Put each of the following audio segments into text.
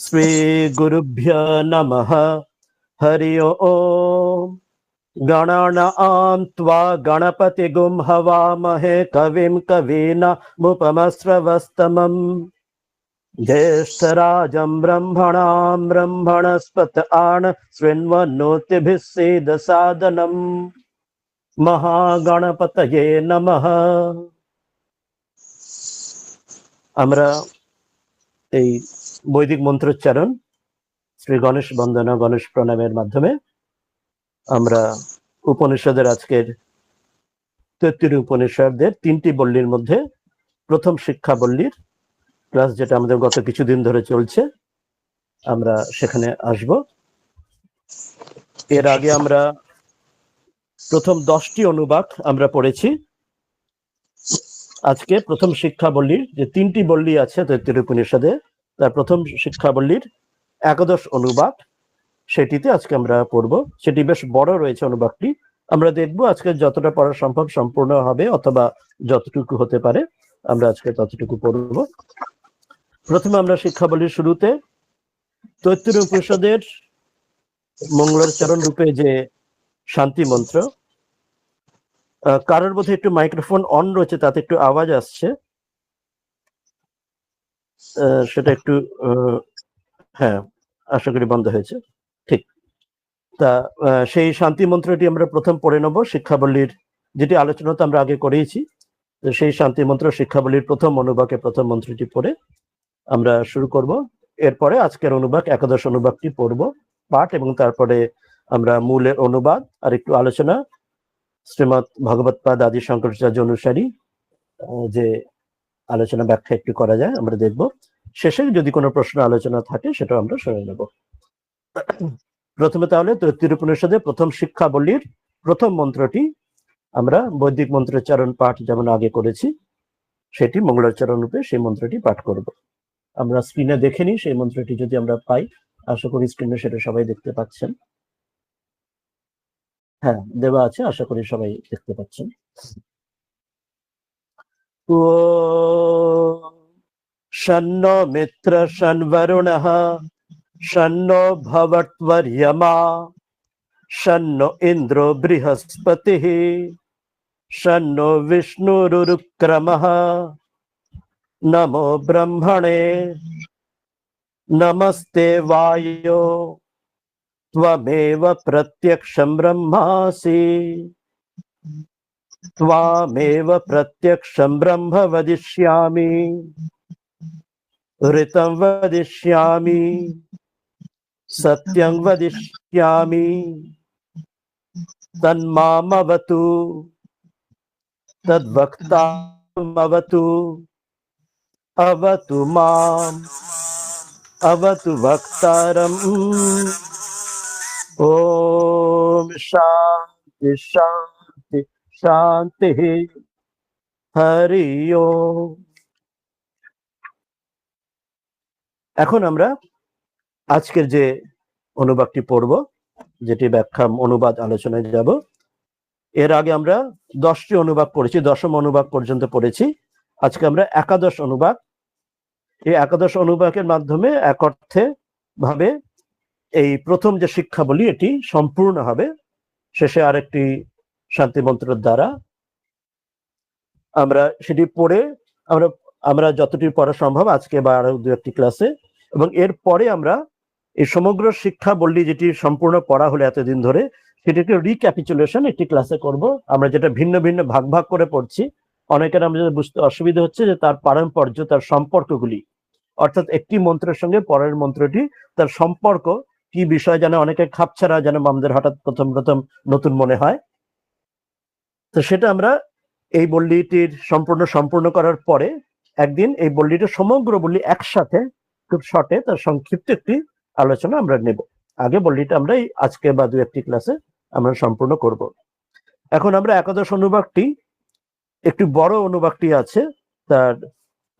শ্রী গুরুভ্যো নমঃ। হরি ওম। গণানাং ত্বা গণপতিগুম হবামহে কবিম কবীনামুপমস্রবস্তমম। জ্যেষ্ঠরাজং ব্রহ্মণাং ব্রহ্মণস্পত আন শৃण्वन्नोतिभिः सीदसादनम्। মহাগণপতয়ে নমঃ। আমরা এই বৈদিক মন্ত্রোচ্চারণ শ্রী গণেশ বন্দনা গণেশ প্রণামের মাধ্যমে আমরা উপনিষদের আজকের ৩৩ উপনিষদের ৩টি বল্লীর মধ্যে প্রথম শিক্ষা বল্লীর ক্লাস, যেটা আমাদের গত কিছুদিন ধরে চলছে, আমরা সেখানে আসব। এর আগে আমরা প্রথম 10টি অনুবাদ আমরা পড়েছি। আজকে প্রথম শিক্ষা বল্লীর যে 3টি বল্লী আছে ৩৩ উপনিষদে, তার প্রথম শিক্ষা বল্লীর একাদশ অনুবাদ, সেটিতে আজকে আমরা পড়ব। সেটি বেশ বড় রয়েছে অনুবাদটি। আমরা দেখব আজকে যতটা পড়া সম্ভব সম্পূর্ণ হবে, অথবা যতটুকু হতে পারে আমরা আজকে ততটুকু পড়ব। প্রথমে আমরা শিক্ষাবলীর শুরুতে ৩৩ উপনিষদের মঙ্গলাচরণ রূপে যে শান্তি মন্ত্র, কারোর বোধহয় একটু মাইক্রোফোন অন রয়েছে, তাতে একটু আওয়াজ আসছে, সেটা একটু হ্যাঁ, আশা করি বন্ধ হয়েছে। ঠিক, তা সেই শান্তি মন্ত্রটি আমরা প্রথম পড়ে নেব। শিক্ষাবলীর যেটি আলোচনা তো আমরা আগে করেইছি, সেই শান্তি মন্ত্র শিক্ষাবলীর প্রথম অনুবাকে প্রথম মন্ত্রটি পড়ে আমরা শুরু করব। এরপরে আজকের অনুবাক একাদশ অনুবাকটি পড়ব পাঠ, এবং তারপরে আমরা মূলের অনুবাদ আর একটু আলোচনা শ্রীমৎ ভগবৎপাদ আদি শঙ্করাচার্য অনুসারী যে আলোচনা ব্যাখ্যা একটু করা যায় আমরা দেখব। শেষে যদি কোনো প্রশ্ন আলোচনা থাকে সেটা আমরা শুনে নেব। প্রথমে তাহলে ৩৩ উপনিষদে প্রথম শিক্ষাবলীর প্রথম মন্ত্রটি আমরা বৈদিক মন্ত্রোচ্চারণ পাঠ যেমন আগে করেছি, সেটি মঙ্গলাচরণ রূপে সেই মন্ত্রটি পাঠ করব। আমরা স্ক্রিনে দেখে নিই সেই মন্ত্রটি যদি আমরা পাই। আশা করি স্ক্রিনে সেটা সবাই দেখতে পাচ্ছেন। হ্যাঁ, দেওয়া আছে, আশা করি সবাই দেখতে পাচ্ছেন। শন্ন মিত্র শন্বরুণঃ শন্নো ভবৎবর্য়মা শন্ন ইন্দ্র বৃহস্পতিঃ শন্নো বিষ্ণুরুক্রমঃ নমো ব্রহ্মণে নমস্তে বায়ো त्वमेव प्रत्यक्षं ब्रह्मासि त्वामेव प्रत्यक्षं ब्रह्म वदिष्यामि ऋतं वदिष्यामि सत्यं वदिष्यामि तन्मामवतु तद्वक्तामवतु अवतु माम् अवतु वक्तारम्। ओम शांति शांति शांति হরি ওম। এখন আমরা আজকের যে অনুবাদটি পড়ব, যেটি ব্যাখ্যা অনুবাদ আলোচনায় যাব, এর আগে আমরা 10টি অনুবাদ পড়েছি, 10ম অনুবাদ পর্যন্ত পড়েছি। আজকে আমরা একাদশ অনুবাদ। এই একাদশ অনুবাদের মাধ্যমে এক অর্থে ভাবে এই প্রথম যে শিক্ষা বলি এটি সম্পূর্ণ হবে। শেষে আরেকটি শান্তি মন্ত্রের দ্বারা আমরা সেটি পড়ে আমরা যতটি পড়া সম্ভব আজকে বা আরো 2-1টি ক্লাসে, এবং এর পরে আমরা এই সমগ্র শিক্ষা বল্লী যেটি সম্পূর্ণ পড়া হলো এতদিন ধরে, সেটিকে রিক্যাপিচুলেশন একটি ক্লাসে করব। আমরা যেটা ভিন্ন ভিন্ন ভাগ ভাগ করে পড়ছি, অনেকের আমাদের বুঝতে অসুবিধা হচ্ছে যে তার পারম্পর্য, তার সম্পর্কগুলি, অর্থাৎ একটি মন্ত্রের সঙ্গে পরের মন্ত্রটি তার সম্পর্ক কি বিষয় যেন অনেকে খাপছাড়া যেন আমাদের হঠাৎ প্রথম প্রথম নতুন মনে হয়। তো সেটা আমরা এই বল্লীটির সম্পূর্ণ করার পরে একদিন এই বল্লীটা সমগ্র বল্লী একসাথে খুব শর্টে তার সংক্ষিপ্ত একটি আলোচনা আমরা নেব। আগে বল্লীটা আমরা আজকে বা 2-1টি ক্লাসে আমরা সম্পূর্ণ করব। এখন আমরা একাদশ অনুবাদটি, একটু বড় অনুবাদটি আছে, তার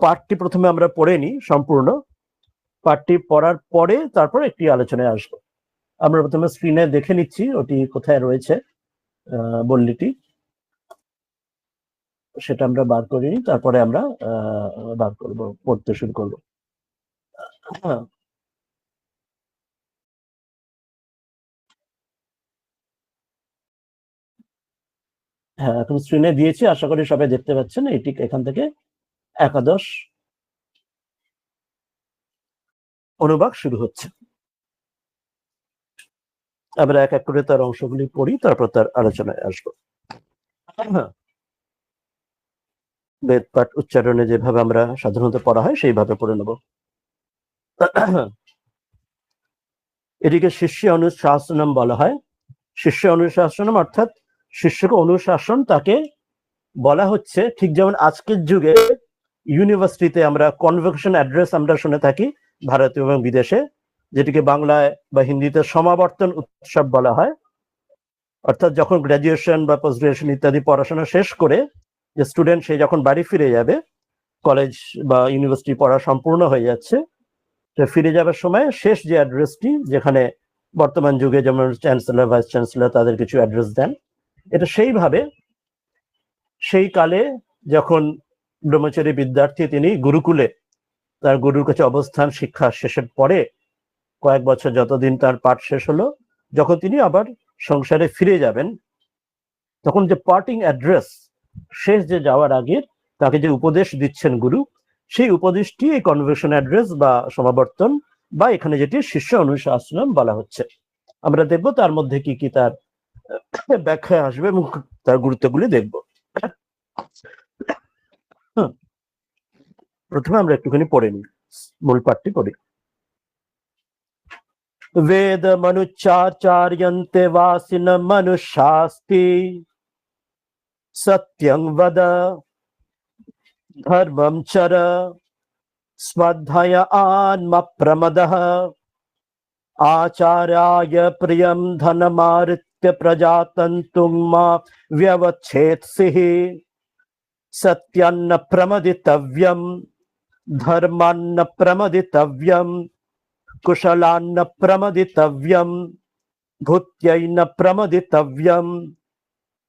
পাঠটি প্রথমে আমরা পড়ে নিই। সম্পূর্ণ পাঠটি পড়ার পরে তারপর একটি আলোচনায় আসবো। আমরা প্রথমে স্ক্রিনে দেখে নিচ্ছি ওটি কোথায় রয়েছে বল্লীটি। সেটা আমরা বার করিনি, তারপরে আমরা বার করব, পড়তে শুরু করব। হ্যাঁ, হ্যাঁ, এখন স্ক্রিনে দিয়েছি, আশা করি সবাই দেখতে পাচ্ছেন। এটি এখান থেকে একাদশ অনুবাদ শুরু হচ্ছে। আমরা এক এক করে তার অংশগুলি পড়ি, তারপর তার আলোচনায় আসবো। বেদ পাঠ উচ্চারণে যেভাবে আমরা সাধারণত পড়া হয় সেইভাবে পড়ে নেব। এটিকে শিষ্য অনুশাসনম বলা হয়। শিষ্য অনুশাসনম অর্থাৎ শিষ্যকে অনুশাসন, তাকে বলা হচ্ছে ঠিক যেমন আজকের যুগে ইউনিভার্সিটিতে আমরা কনভোকেশন অ্যাড্রেস আমরা শুনে থাকি ভারতে এবং বিদেশে, যেটিকে বাংলায় বা হিন্দিতে সমাবর্তন উৎসব বলা হয়। অর্থাৎ যখন গ্রাজুয়েশন বা পোস্ট গ্রাজুয়েশন ইত্যাদি পড়াশোনা শেষ করে যে স্টুডেন্ট, সে যখন বাড়ি ফিরে যাবে, কলেজ বা ইউনিভার্সিটি পড়া সম্পূর্ণ হয়ে যাচ্ছে, তো ফিরে যাবার সময় শেষ যে অ্যাড্রেসটি, যেখানে বর্তমান যুগে যেমন চ্যান্সেলর, ভাইস চ্যান্সেলর তাদের কিছু অ্যাড্রেস দেন, এটা সেইভাবে সেই কালে যখন ব্রহ্মচারী বিদ্যার্থী তিনি গুরুকুলে তার গুরুর কাছে অবস্থান শিক্ষা শেষের পরে কয়েক বছর যতদিন তার পাঠ শেষ হলো, যখন তিনি আবার সংসারে ফিরে যাবেন, তখন যে পার্টিং অ্যাড্রেস, শেষ যে যাওয়ার আগে তাকে যে উপদেশ দিচ্ছেন গুরু, সেই উপদেশটি এই কনভোকেশন অ্যাড্রেস বা সমাবর্তন, বা এখানে যেটি শিষ্য অনুশাসন বলা হচ্ছে। আমরা দেখব তার মধ্যে কি কি তার ব্যাখ্যা আসবে এবং তার গুরুত্বগুলি দেখব। প্রথমে আমরা একটুখানি পড়ে নিই, মূল পাঠটি পড়ি। वेद मनुचाचार्यन्ते वासिन मनुष्यास्ति सत्यं वद धर्मं चर स्वाध्याय आत्मप्रमदः आचार्याय प्रियं धनमारित्य प्रजातन्तुं मा व्यवच्छेत्सिः सत्यान्न प्रमदितव्यं धर्मान्न प्रमदितव्यं कुशलान्न प्रमदितव्यं भूत्यैन प्रमदितव्यं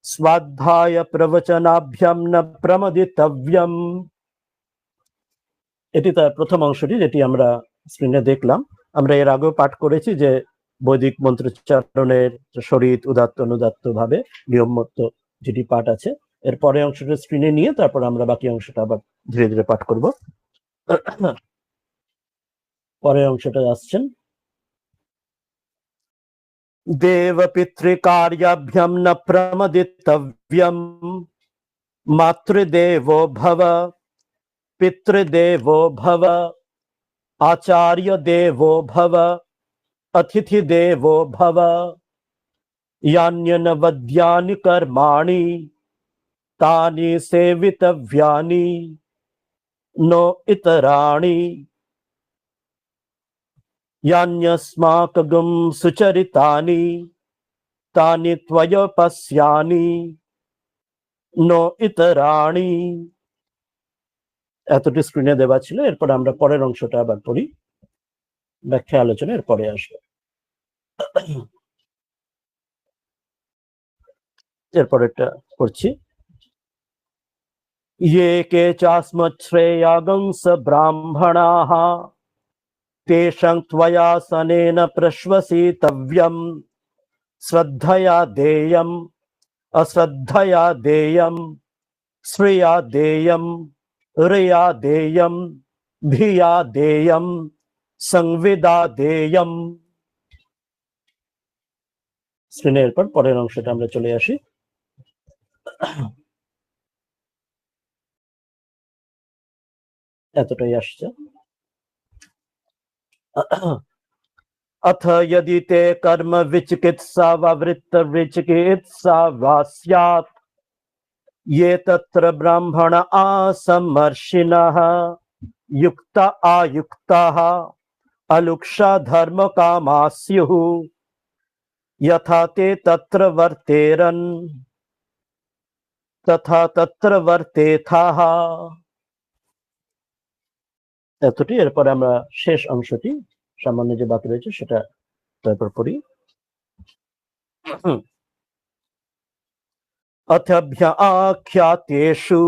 स्वाध्याय प्रवचनाभ्याम न प्रमदितव्यम। এটি তার প্রথম অংশটি, যেটি আমরা স্ক্রিনে দেখলাম। আমরা এর আগেও পাঠ করেছি যে বৈদিক মন্ত্রোচ্চারণের শরীত উদাত্ত অনুদাত্ত ভাবে নিয়ম মতো যেটি পাঠ আছে, এর পরে অংশটা স্ক্রিনে নিয়ে তারপর আমরা বাকি অংশটা আবার ধীরে ধীরে পাঠ করব। পরের অংশটা আসছেন, देव पितृकार्याभ्याम न प्रमदितव्यम मातृदेवो भव पितृदेवो भव आचार्य देवो भव अतिथि देवो भव यान्यनवद्यानि कर्माणि तानि सेवितव्यानि नो इतराणि यान्यस्माकं सुचरितानि तानि त्वयोपस्यानि नो इतराणि। এতটি স্ক্রিনে দেওয়া ছিল। এরপর আমরা পরের অংশটা আবার পড়ি, ব্যাখ্যা আলোচনা এর পরে আসবে। এরপরেরটা পড়ছি। ये के चास्मच्छ्रेयागंस ब्राह्मणाः तेषां त्वया सनेन प्रश्वसितव्यं श्रद्धया देयम् अश्रद्धया देयम् श्रिया देयम् ऋया देयम् धिया देयम् संविदा देयम्। স্ক্রিনের পর পরের অংশটা আমরা চলে আসি। এতটাই আসছে। अथ यदि ते कर्म विचिकित्सा वा वृत्त विचिकित्सा वा स्यात् ये तत्र ब्राह्मण आसमर्षिणः युक्त आयुक्ताः अलुक्षा धर्म कामा स्युः यथा ते तत्र वर्तेरन् तथा तत्र वर्तेथाः। এতটি। এরপরে আমরা শেষ অংশটি সামান্য যে বাকি রয়েছে সেটা তারপর পড়ি। अथभ्य आख्यातेषु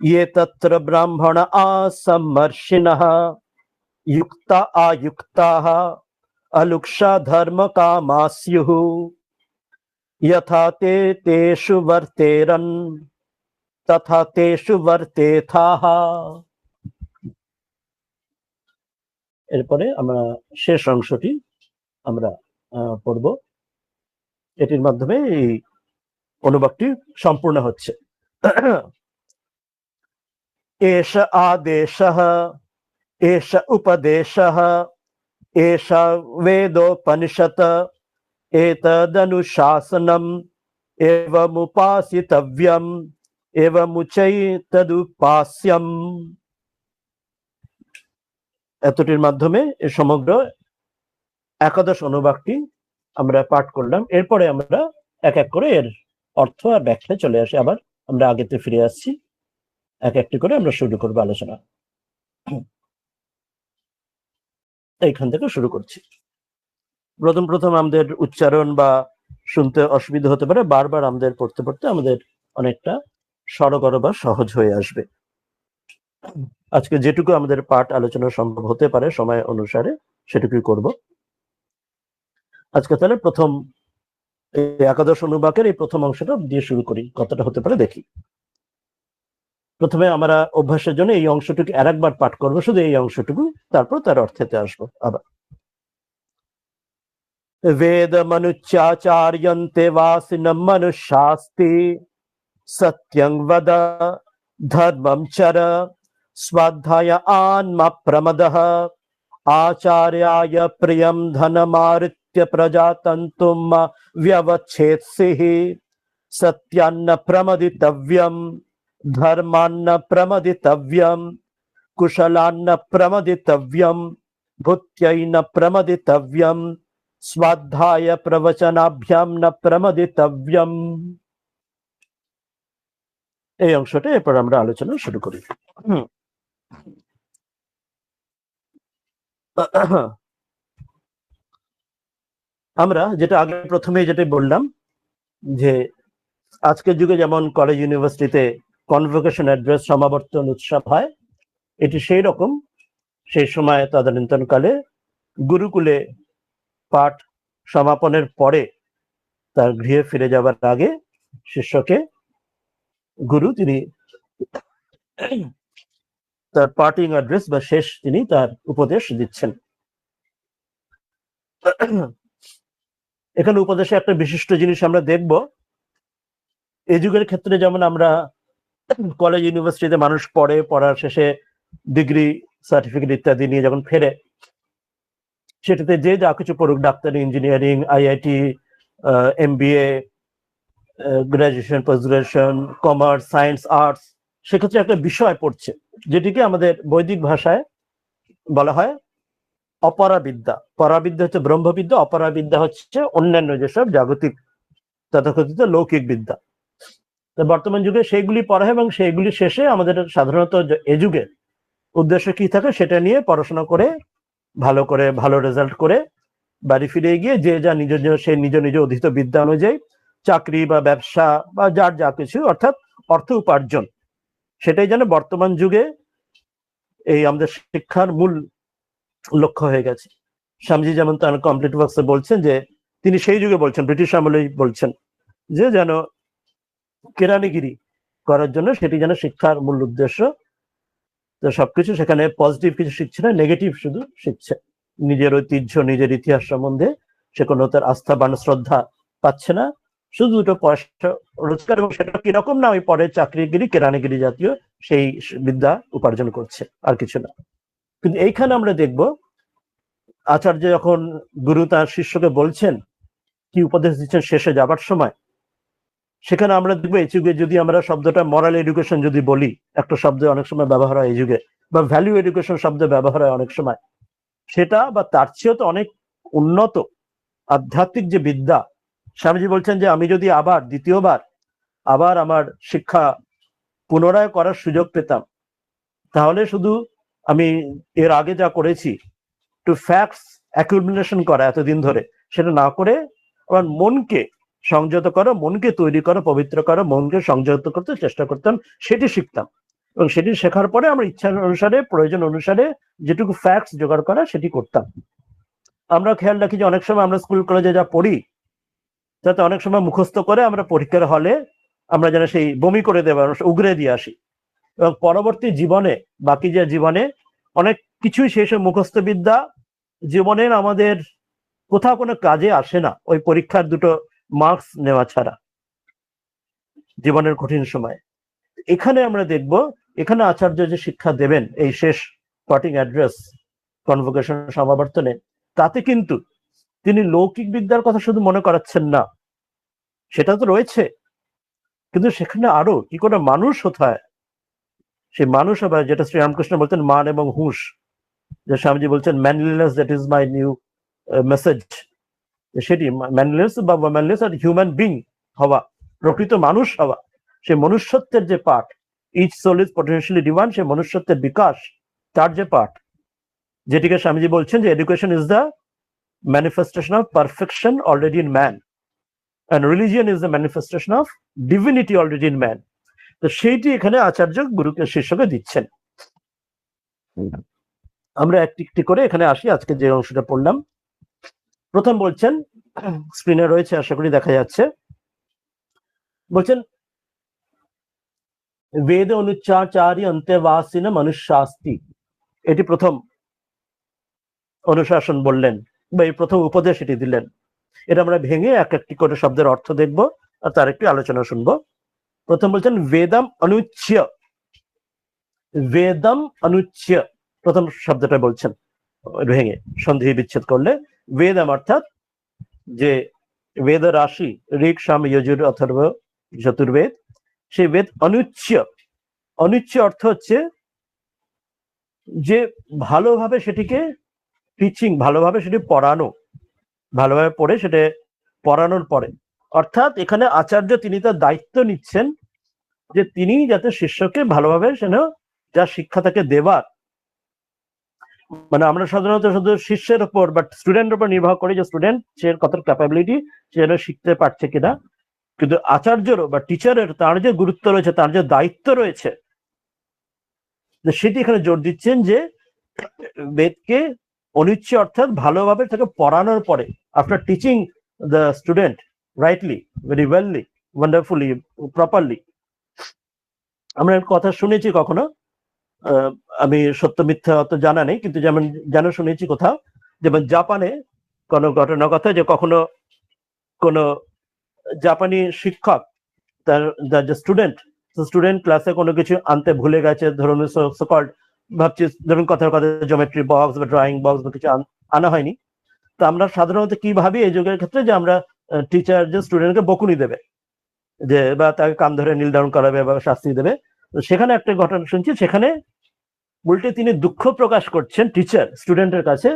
ये तत्र ब्राह्मण आसम्मर्षिणः युक्ता आयुक्ताः अलुक्षा धर्म कामा स्युः यथा ते तेषु वर्तेरन् तथा तेषु वर्तेथाः। এরপরে আমরা শেষ অংশটি আমরা পড়ব, এটির মাধ্যমে এই অনুবাদটি সম্পূর্ণ হচ্ছে। এষ আদেশः এষ উপদেশः এষ বেদোপনিষৎ एतदनुशासनम् एवमुपासितव्यम् एवमुच्यैतदुपास्यम्। এতটির মাধ্যমে এই সমগ্র একাদশ অনুবাদটি আমরা পাঠ করলাম। এরপরে আমরা এক এক করে এর অর্থ আর ব্যাখ্যায় চলে আসি। আবার আমরা আগেতে ফিরে আসছি, এক একটি করে আমরা শুরু করবো আলোচনা। এইখান থেকে শুরু করছি। প্রথম আমাদের উচ্চারণ বা শুনতে অসুবিধা হতে পারে, বারবার আমাদের পড়তে পড়তে আমাদের অনেকটা সরগর বা সহজ হয়ে আসবে। আজকে যেটুকু আমাদের পাঠ আলোচনা সম্ভব হতে পারে সময় অনুসারে সেটুকুই করব। আজকে তাহলে প্রথম একাদশ অনুবাকের এই প্রথম অংশটা দিয়ে শুরু করি, কতটা হতে পারে দেখি। প্রথমে আমরা অভ্যাসের জন্য এই অংশটুকু আরেকবার পাঠ করবো, শুধু এই অংশটুকু, তারপর তার অর্থেতে আসবো আবার। वेदमनुच्चाचार्यन्ते वासिनं मनुष्यास्ति सत्यं वद धर्मं चर स्वाध्याय आन्मा प्रमदः आचार्याय प्रियं धनमारित्य प्रजातन्तुं व्यवच्छेत्सिः सत्यान्न प्रमदितव्यं धर्मान्न प्रमदितव्यं कुशलान्न प्रमदितव्यं भूत्यैन प्रमदितव्यं स्वाध्याय प्रवचनाभ्याम न प्रमदितव्यम। এই অংশটা এরপর আমরা আলোচনা শুরু করি। আমরা যেটা আগে প্রথমে যেটা বললাম যে আজকের যুগে যেমন কলেজ ইউনিভার্সিটিতে কনভোকেশন অ্যাড্রেস সমাবর্তন উৎসব হয়, এটি সেই রকম সেই সময় তদানীন্তনকালে গুরুকুলে পাঠ সমাপনের পরে তার গৃহে ফিরে যাবার আগে শিষ্যকে গুরু তিনি তার পার্টিং অ্যাড্রেস বা শেষ তিনি তার উপদেশ দিচ্ছেন। এখানে উপদেশে একটা বিশিষ্ট জিনিস আমরা দেখব। এই যুগের ক্ষেত্রে যেমন আমরা কলেজ ইউনিভার্সিটিতে মানুষ পড়ে, পড়ার শেষে ডিগ্রি সার্টিফিকেট ইত্যাদি নিয়ে যখন ফেরে, সেটাতে যে যা কিছু পড়ুক, ডাক্তারি, engineering, IIT, MBA, graduation, post graduation, commerce, science, arts, সেক্ষেত্রে একটা বিষয় পড়ছে যেটিকে আমাদের বৈদিক ভাষায় বলা হয় অপরাবিদ্যা। পরাবিদ্যা হচ্ছে ব্রহ্মবিদ্যা, অপরাবিদ্যা হচ্ছে অন্যান্য যেসব জাগতিক তথাকথিত লৌকিক বিদ্যা। তো বর্তমান যুগে সেইগুলি পড়া হয় এবং সেইগুলি শেষে আমাদের সাধারণত এ যুগে উদ্দেশ্য কি থাকে সেটা নিয়ে পড়াশোনা করে ভালো রেজাল্ট করে বাড়ি ফিরে গিয়ে যে যা সে নিজ অধীত বিদ্যা অনুযায়ী চাকরি বা ব্যবসা বা যার যা কিছু, অর্থাৎ অর্থ উপার্জন, সেটাই যেন বর্তমান যুগে এই আমাদের শিক্ষার মূল লক্ষ্য হয়ে গেছে। স্বামীজি যেমন তার কমপ্লিট ওয়ার্কসে বলছেন যে তিনি সেই যুগে বলছেন, ব্রিটিশ আমলেই বলছেন যে যেন কেরানিগিরি করার জন্য সেটি যেন শিক্ষার মূল উদ্দেশ্য। তো সবকিছু সেখানে পজিটিভ কিছু শিখছে না, নেগেটিভ শুধু শিখছে। নিজের ঐতিহ্য, নিজের ইতিহাস সম্বন্ধে সে কোনো তার আস্থা বা শ্রদ্ধা পাচ্ছে না, শুধু দুটো পয়সা রোজগার, এবং সেটা কিরকম না, ওই পরে চাকরিগিরি, কেরানিগিরি জাতীয় সেই বিদ্যা উপার্জন করছে, আর কিছু না। কিন্তু এইখানে আমরা দেখব আচার্য যখন গুরু তার শিষ্যকে বলছেন, কি উপদেশ দিচ্ছেন শেষে যাবার সময়, সেখানে আমরা দেখবো এই যুগে যদি আমরা শব্দটা মরাল এডুকেশন যদি বলি, একটা শব্দ অনেক সময় ব্যবহার হয় এই যুগে, বা ভ্যালু এডুকেশন শব্দ ব্যবহার হয় অনেক সময়, সেটা বা তার চেয়েও তো অনেক উন্নত আধ্যাত্মিক যে বিদ্যা। স্বামীজি বলছেন যে আমি যদি আবার দ্বিতীয়বার আবার আমার শিক্ষা পুনরায় করার সুযোগ পেতাম, তাহলে শুধু আমি এর আগে যা করেছি টু ফ্যাক্টস অ্যাকুমুলেশন করা এতদিন ধরে, সেটা না করে আমার মনকে সংযত করো, মনকে তৈরি করো, পবিত্র করো, মনকে সংযত করতে চেষ্টা করতাম, সেটি শিখতাম। এবং সেটি শেখার পরে আমরা ইচ্ছা অনুসারে, প্রয়োজন অনুসারে যেটুকু ফ্যাক্টস জোগাড় করা সেটি করতাম। আমরা খেয়াল রাখি যে অনেক সময় আমরা স্কুল কলেজে যা পড়ি যাতে অনেক সময় মুখস্থ করে আমরা পরীক্ষার হলে আমরা যেন সেই বমি করে দেবো, উগরে দিয়ে আসি, এবং পরবর্তী জীবনে, বাকি যে জীবনে অনেক কিছুই সেই সব মুখস্থ বিদ্যা জীবনের আমাদের কোথাও কোনো কাজে আসে না, ওই পরীক্ষার দুটো মার্কস নেওয়া ছাড়া জীবনের কঠিন সময়। এখানে আমরা দেখব, এখানে আচার্য যে শিক্ষা দেবেন এই শেষ পার্টিং অ্যাড্রেস কনভোকেশন সমাবর্তনে, তাতে কিন্তু তিনি লৌকিক বিদ্যার কথা শুধু মনে করাচ্ছেন না, সেটা তো রয়েছে, কিন্তু সেখানে আরো কি করে মানুষ হতে হয়, সেই মানুষ হবে, যেটা শ্রীরামকৃষ্ণ বলতেন মান এবং হুঁশ, যে স্বামীজি বলছেন manliness that is my new message, সেটি ম্যানলিনেস বা ম্যানলিনেস আর হিউম্যান বিং হওয়া, প্রকৃত মানুষ হওয়া, সেই মনুষ্যত্বের যে পাঠ, each soul is potentially divine, সেই মনুষ্যত্বের বিকাশ, তার যে পাঠ, যেটিকে স্বামীজি বলছেন যে education is the manifestation of perfection already in man and religion is the manifestation of divinity already in man. তো সেইটি এখানে আচার্য গুরুকে শিষ্যকে দিচ্ছেন। আমরা একটি একটি করে এখানে আসি, আজকে যে অংশটা পড়লাম। প্রথম বলছেন, স্ক্রিনে রয়েছে আশা করি দেখা যাচ্ছে, বলছেন বেদ অনুচ্চাচারী অন্তেবাসিন মনুষ্যাস্তি, এটি প্রথম অনুশাসন বললেন, বা এই প্রথম উপদেশ এটি দিলেন। এটা আমরা ভেঙে এক একটি করে শব্দের অর্থ দেখব আর তার একটি আলোচনা শুনবো। প্রথম বলছেন বেদম অনুচ্ছ, বেদম অনুচ্ছ, প্রথম শব্দটা বলছেন ভেঙে সন্ধি বিচ্ছেদ করলে, বেদম অর্থাৎ যে বেদ রাশি ঋক সাম যজুর অথর্ব চতুর্বেদ, সেই বেদ অনুচ্ছ, অনুচ্ছ অর্থ হচ্ছে যে ভালোভাবে সেটিকে টিচিং, ভালোভাবে সেটি পড়ানো, ভালোভাবে পড়ে সেটা পড়ানোর পরে, অর্থাৎ এখানে আচার্য তিনি তার দায়িত্ব নিচ্ছেন যে তিনি যাতে শিষ্যকে ভালোভাবে সেন যা শিক্ষা তাকে দেবার, মানে আমরা সাধারণত শুধু শিষ্যের উপর বা স্টুডেন্টের উপর নির্ভর করি যে স্টুডেন্ট সে কত ক্যাপাবিলিটি, সে যেন শিখতে পারছে কিনা, কিন্তু আচার্যরও বা টিচারের তার যে গুরুত্ব রয়েছে, তার যে দায়িত্ব রয়েছে, সেটি এখানে জোর দিচ্ছেন যে বেদকে অনিচ্ছে অর্থাৎ ভালোভাবে তাকে পড়ানোর পরে, after teaching the student rightly, very welly, wonderfully, properly. আমরা কথা শুনেছি কখনো, আমি সত্য মিথ্যা অত জানা নেই, কিন্তু যেমন যেন শুনেছি কোথাও, যেমন জাপানে কোনো ঘটনা কথা, যে কখনো কোনো জাপানি শিক্ষক তার যে স্টুডেন্ট ক্লাসে কোনো কিছু আনতে ভুলে গেছে, ধরুন সকল্ড ভাবছি, ধরুন কথার কথা জিওমেট্রি বক্স বা ড্রয়িং বক্স বা কিছু আনা হয়নি, তো আমরা সাধারণত কি ভাবি এই যুগের ক্ষেত্রে, যে আমরা টিচার যে স্টুডেন্টকে বকুনি দেবে, যে বা তাকে কান ধরে নীল ডাউন করাবে বা শাস্তি দেবে। সেখানে একটা ঘটনা শুনছি, সেখানে উল্টে তিনি দুঃখ প্রকাশ করছেন টিচার স্টুডেন্টের কাছে,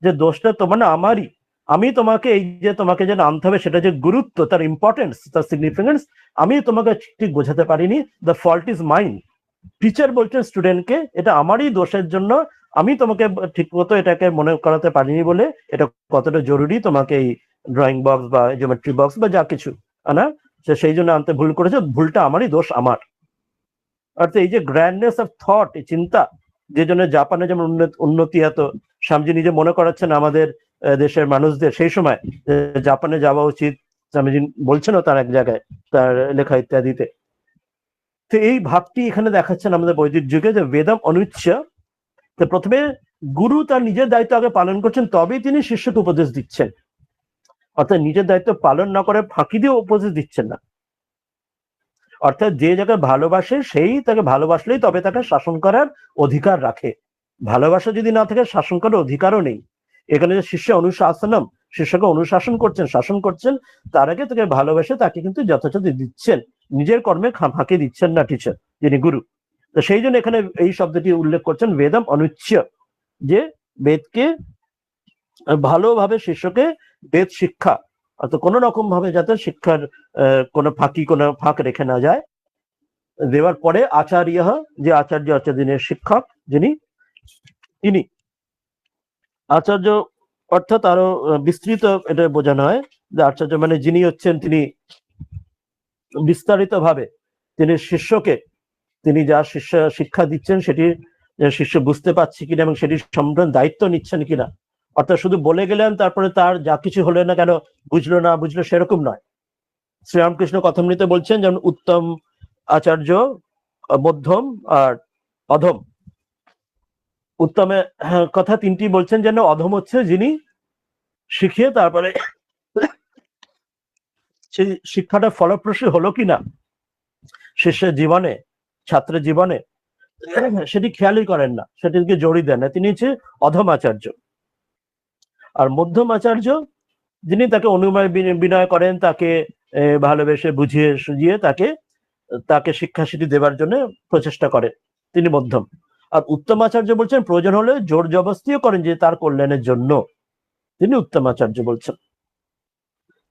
যে দোষটা তোমার না, আমারই, আমি তোমাকে এই যে তোমাকে যেন আনতে হবে সেটা যে গুরুত্ব, তার ইম্পর্টেন্স, তার সিগনিফিকেন্স আমি তোমাকে ঠিক বোঝাতে পারিনি, the fault is mine. Teacher বলছেন স্টুডেন্টকে এটা আমারই দোষের জন্য, আমি তোমাকে ঠিক মতো এটাকে মনে করাতে পারিনি বলে এটা কতটা জরুরি তোমাকে এই ড্রয়িং বক্স বা জিওমেট্রি বক্স বা যা কিছু আনা, সেই জন্য আনতে ভুল করেছে, ভুলটা আমারই, দোষ আমার। অর্থাৎ এই যে গ্র্যান্ডনেস অফ থট, এই চিন্তা, যে জন্য জাপানে যেমন উন্নতি এত, স্বামীজি নিজে মনে করাচ্ছেন আমাদের দেশের মানুষদের সেই সময় জাপানে যাওয়া উচিত, স্বামীজি বলছেনও তার এক জায়গায় তার লেখা ইত্যাদিতে। তো এই ভাবটি এখানে দেখাচ্ছেন আমাদের বৈদিক যুগে, যে বেদম অনুচ্ছ, তো প্রথমে গুরু তার নিজের দায়িত্ব আগে পালন করছেন, তবেই তিনি শিষ্যকে উপদেশ দিচ্ছেন, অর্থাৎ নিজের দায়িত্ব পালন না করে ফাঁকি দিয়ে উপদেশ দিচ্ছেন না। অর্থাৎ যে জায়গায় ভালোবাসে সেই তাকে ভালোবাসলেই তবে তাকে শাসন করার অধিকার রাখে, ভালোবাসা যদি না থাকে শাসন করার অধিকারও নেই। এখানে যে শিষ্য অনুশাসনম, শিষ্যকে অনুশাসন করছেন, শাসন করছেন, তার আগে তাকে ভালোবেসে তাকে কিন্তু যথাযথ দিচ্ছেন, নিজের কর্মে ফাঁকি দিচ্ছেন না টিচার, যিনি গুরু। তো সেই জন্য এখানে এই শব্দটি উল্লেখ করছেন বেদম অনুচ্ছ, যে বেদকে ভালোভাবে শিষ্যকে বেদ শিক্ষা, অর্থাৎ কোনো রকম ভাবে যাতে শিক্ষার কোনো ফাঁক রেখে না যায়, দেওয়ার পরে আচার্য, যে আচার্য হচ্ছে দিনের শিক্ষক, যিনি তিনি আচার্য অর্থাৎ আরো বিস্তৃত এটা বোঝানো হয় যে আচার্য মানে যিনি হচ্ছেন তিনি বিস্তারিত ভাবে তিনি শিষ্যকে তিনি যা শিক্ষা দিচ্ছেন সেটি শিষ্য বুঝতে পারছে কিনা এবং সেটি সম্পূর্ণ দায়িত্ব নিচ্ছেন কিনা। অর্থাৎ শুধু বলে গেলেন তারপরে তার যা কিছু হলো না কেন, বুঝলো না বুঝলো সেরকম নয়। শ্রীরামকৃষ্ণ কথামৃতে বলছেন যেমন উত্তম আচার্য, মধ্যম আর অধম। উত্তমের কথা তিনটি বলছেন, যেন অধম হচ্ছে যিনি শিখিয়ে তারপরে সেই শিক্ষাটা ফলপ্রসূ হলো কিনা শিষ্যের জীবনে, ছাত্রের জীবনে, সেটি খেয়ালই করেন না, সেটিকে জড়ি দেন না, তিনি হচ্ছে অধম আচার্য। আর মধ্যম আচার্য যিনি তাকে অনুময় বিনয় করেন, তাকে ভালোবেসে বুঝিয়ে সুঝিয়ে তাকে তাকে শিক্ষা সিদ্ধি দেবার জন্য প্রচেষ্টা করেন, তিনি মধ্যম। আর উত্তম আচার্য বলছেন প্রয়োজন হলে জোর জবস্তিও করেন যে তার কল্যাণের জন্য, তিনি উত্তম আচার্য বলছেন।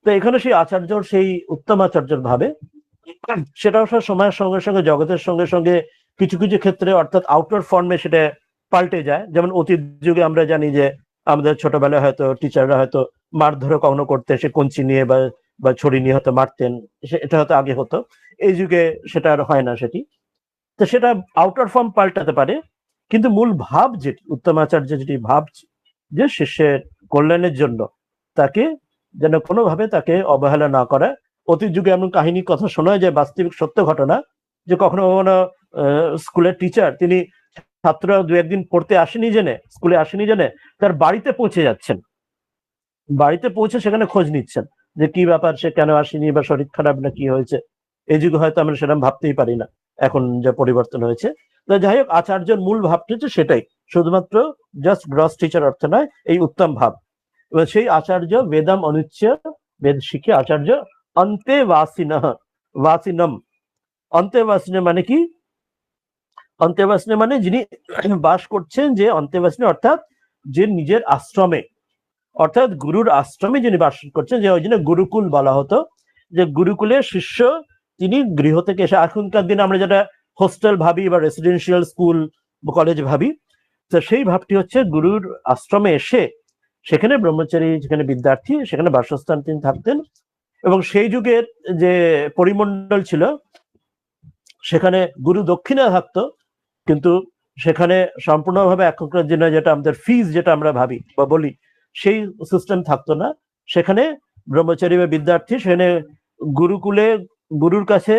তো এখানে সেই আচার্যর সেই উত্তম আচার্যর ভাবে সেটা সময়ের সঙ্গে সঙ্গে জগতের সঙ্গে সঙ্গে কিছু কিছু ক্ষেত্রে অর্থাৎ আউটার ফর্মে সেটা পাল্টে যায়। যেমন অতীত যুগে আমরা জানি যে আমাদের ছোটবেলায় হয়তো টিচাররা হয়তো মারধরে কখনো করতে, সে কঞ্চি নিয়ে বা ছড়ি নিয়ে হয়তো মারতেন, এটা হয়তো আগে হতো। এই যুগে সেটা আর হয় না সেটি। তো সেটা আউটার ফর্ম পাল্টাতে পারে, কিন্তু মূল ভাব যেটি উত্তম আচার্য যেটি ভাব যে শিষ্যের কল্যাণের জন্য তাকে যেন কোনোভাবে তাকে অবহেলা না করে। অতীত যুগে এমন কাহিনী কথা শোনা যায়, বাস্তবিক সত্য ঘটনা, যে কখনো কখনো স্কুলের টিচার তিনি ছাত্ররা দু একদিন পড়তে আসেনি জেনে, স্কুলে আসেনি জেনে তার বাড়িতে পৌঁছে যাচ্ছেন, বাড়িতে পৌঁছে সেখানে খোঁজ নিচ্ছেন যে কি ব্যাপার, সে কেন আসেনি বা শরীর খারাপ না কি হয়েছে। এই যুগে হয়তো আমরা সেরকম ভাবতেই পারি না, এখন যা পরিবর্তন হয়েছে। যাই হোক, আচার্যের মূল ভাবটা হচ্ছে সেটাই, শুধুমাত্র জাস্ট গ্রস টিচার অর্থ নয়, এই উত্তম ভাব। এবার সেই আচার্য বেদাম অনুচ্চ, বেদ শিখে আচার্য অন্তে বাসিনম। অন্তেবাসিনী মানে কি? অন্তেবাসিনী মানে যিনি বাস করছেন, যে অন্তেবাসিনী অর্থাৎ যে নিজের আশ্রমে, অর্থাৎ গুরুর আশ্রমে যিনি বাস করছেন, যে ওই জন্য গুরুকুল বলা হতো, যে গুরুকুলের শিষ্য তিনি গৃহ থেকে এসে, এখনকার দিনে আমরা যেটা হোস্টেল ভাবি বা রেসিডেন্সিয়াল স্কুল কলেজ ভাবি, তো সেই ভাবটি হচ্ছে গুরুর আশ্রমে এসে সেখানে ব্রহ্মচারী, যেখানে বিদ্যার্থী সেখানে বাসস্থান তিনি থাকতেন। এবং সেই যুগের যে পরিমণ্ডল ছিল সেখানে গুরু দক্ষিণা থাকতো, কিন্তু সেখানে সম্পূর্ণভাবে এখনকার দিনে যেটা আমাদের ফিজ যেটা আমরা ভাবি বা বলি, সেই সিস্টেম থাকতো না। সেখানে ব্রহ্মচারী বা বিদ্যার্থী সেখানে গুরুকুলে গুরুর কাছে,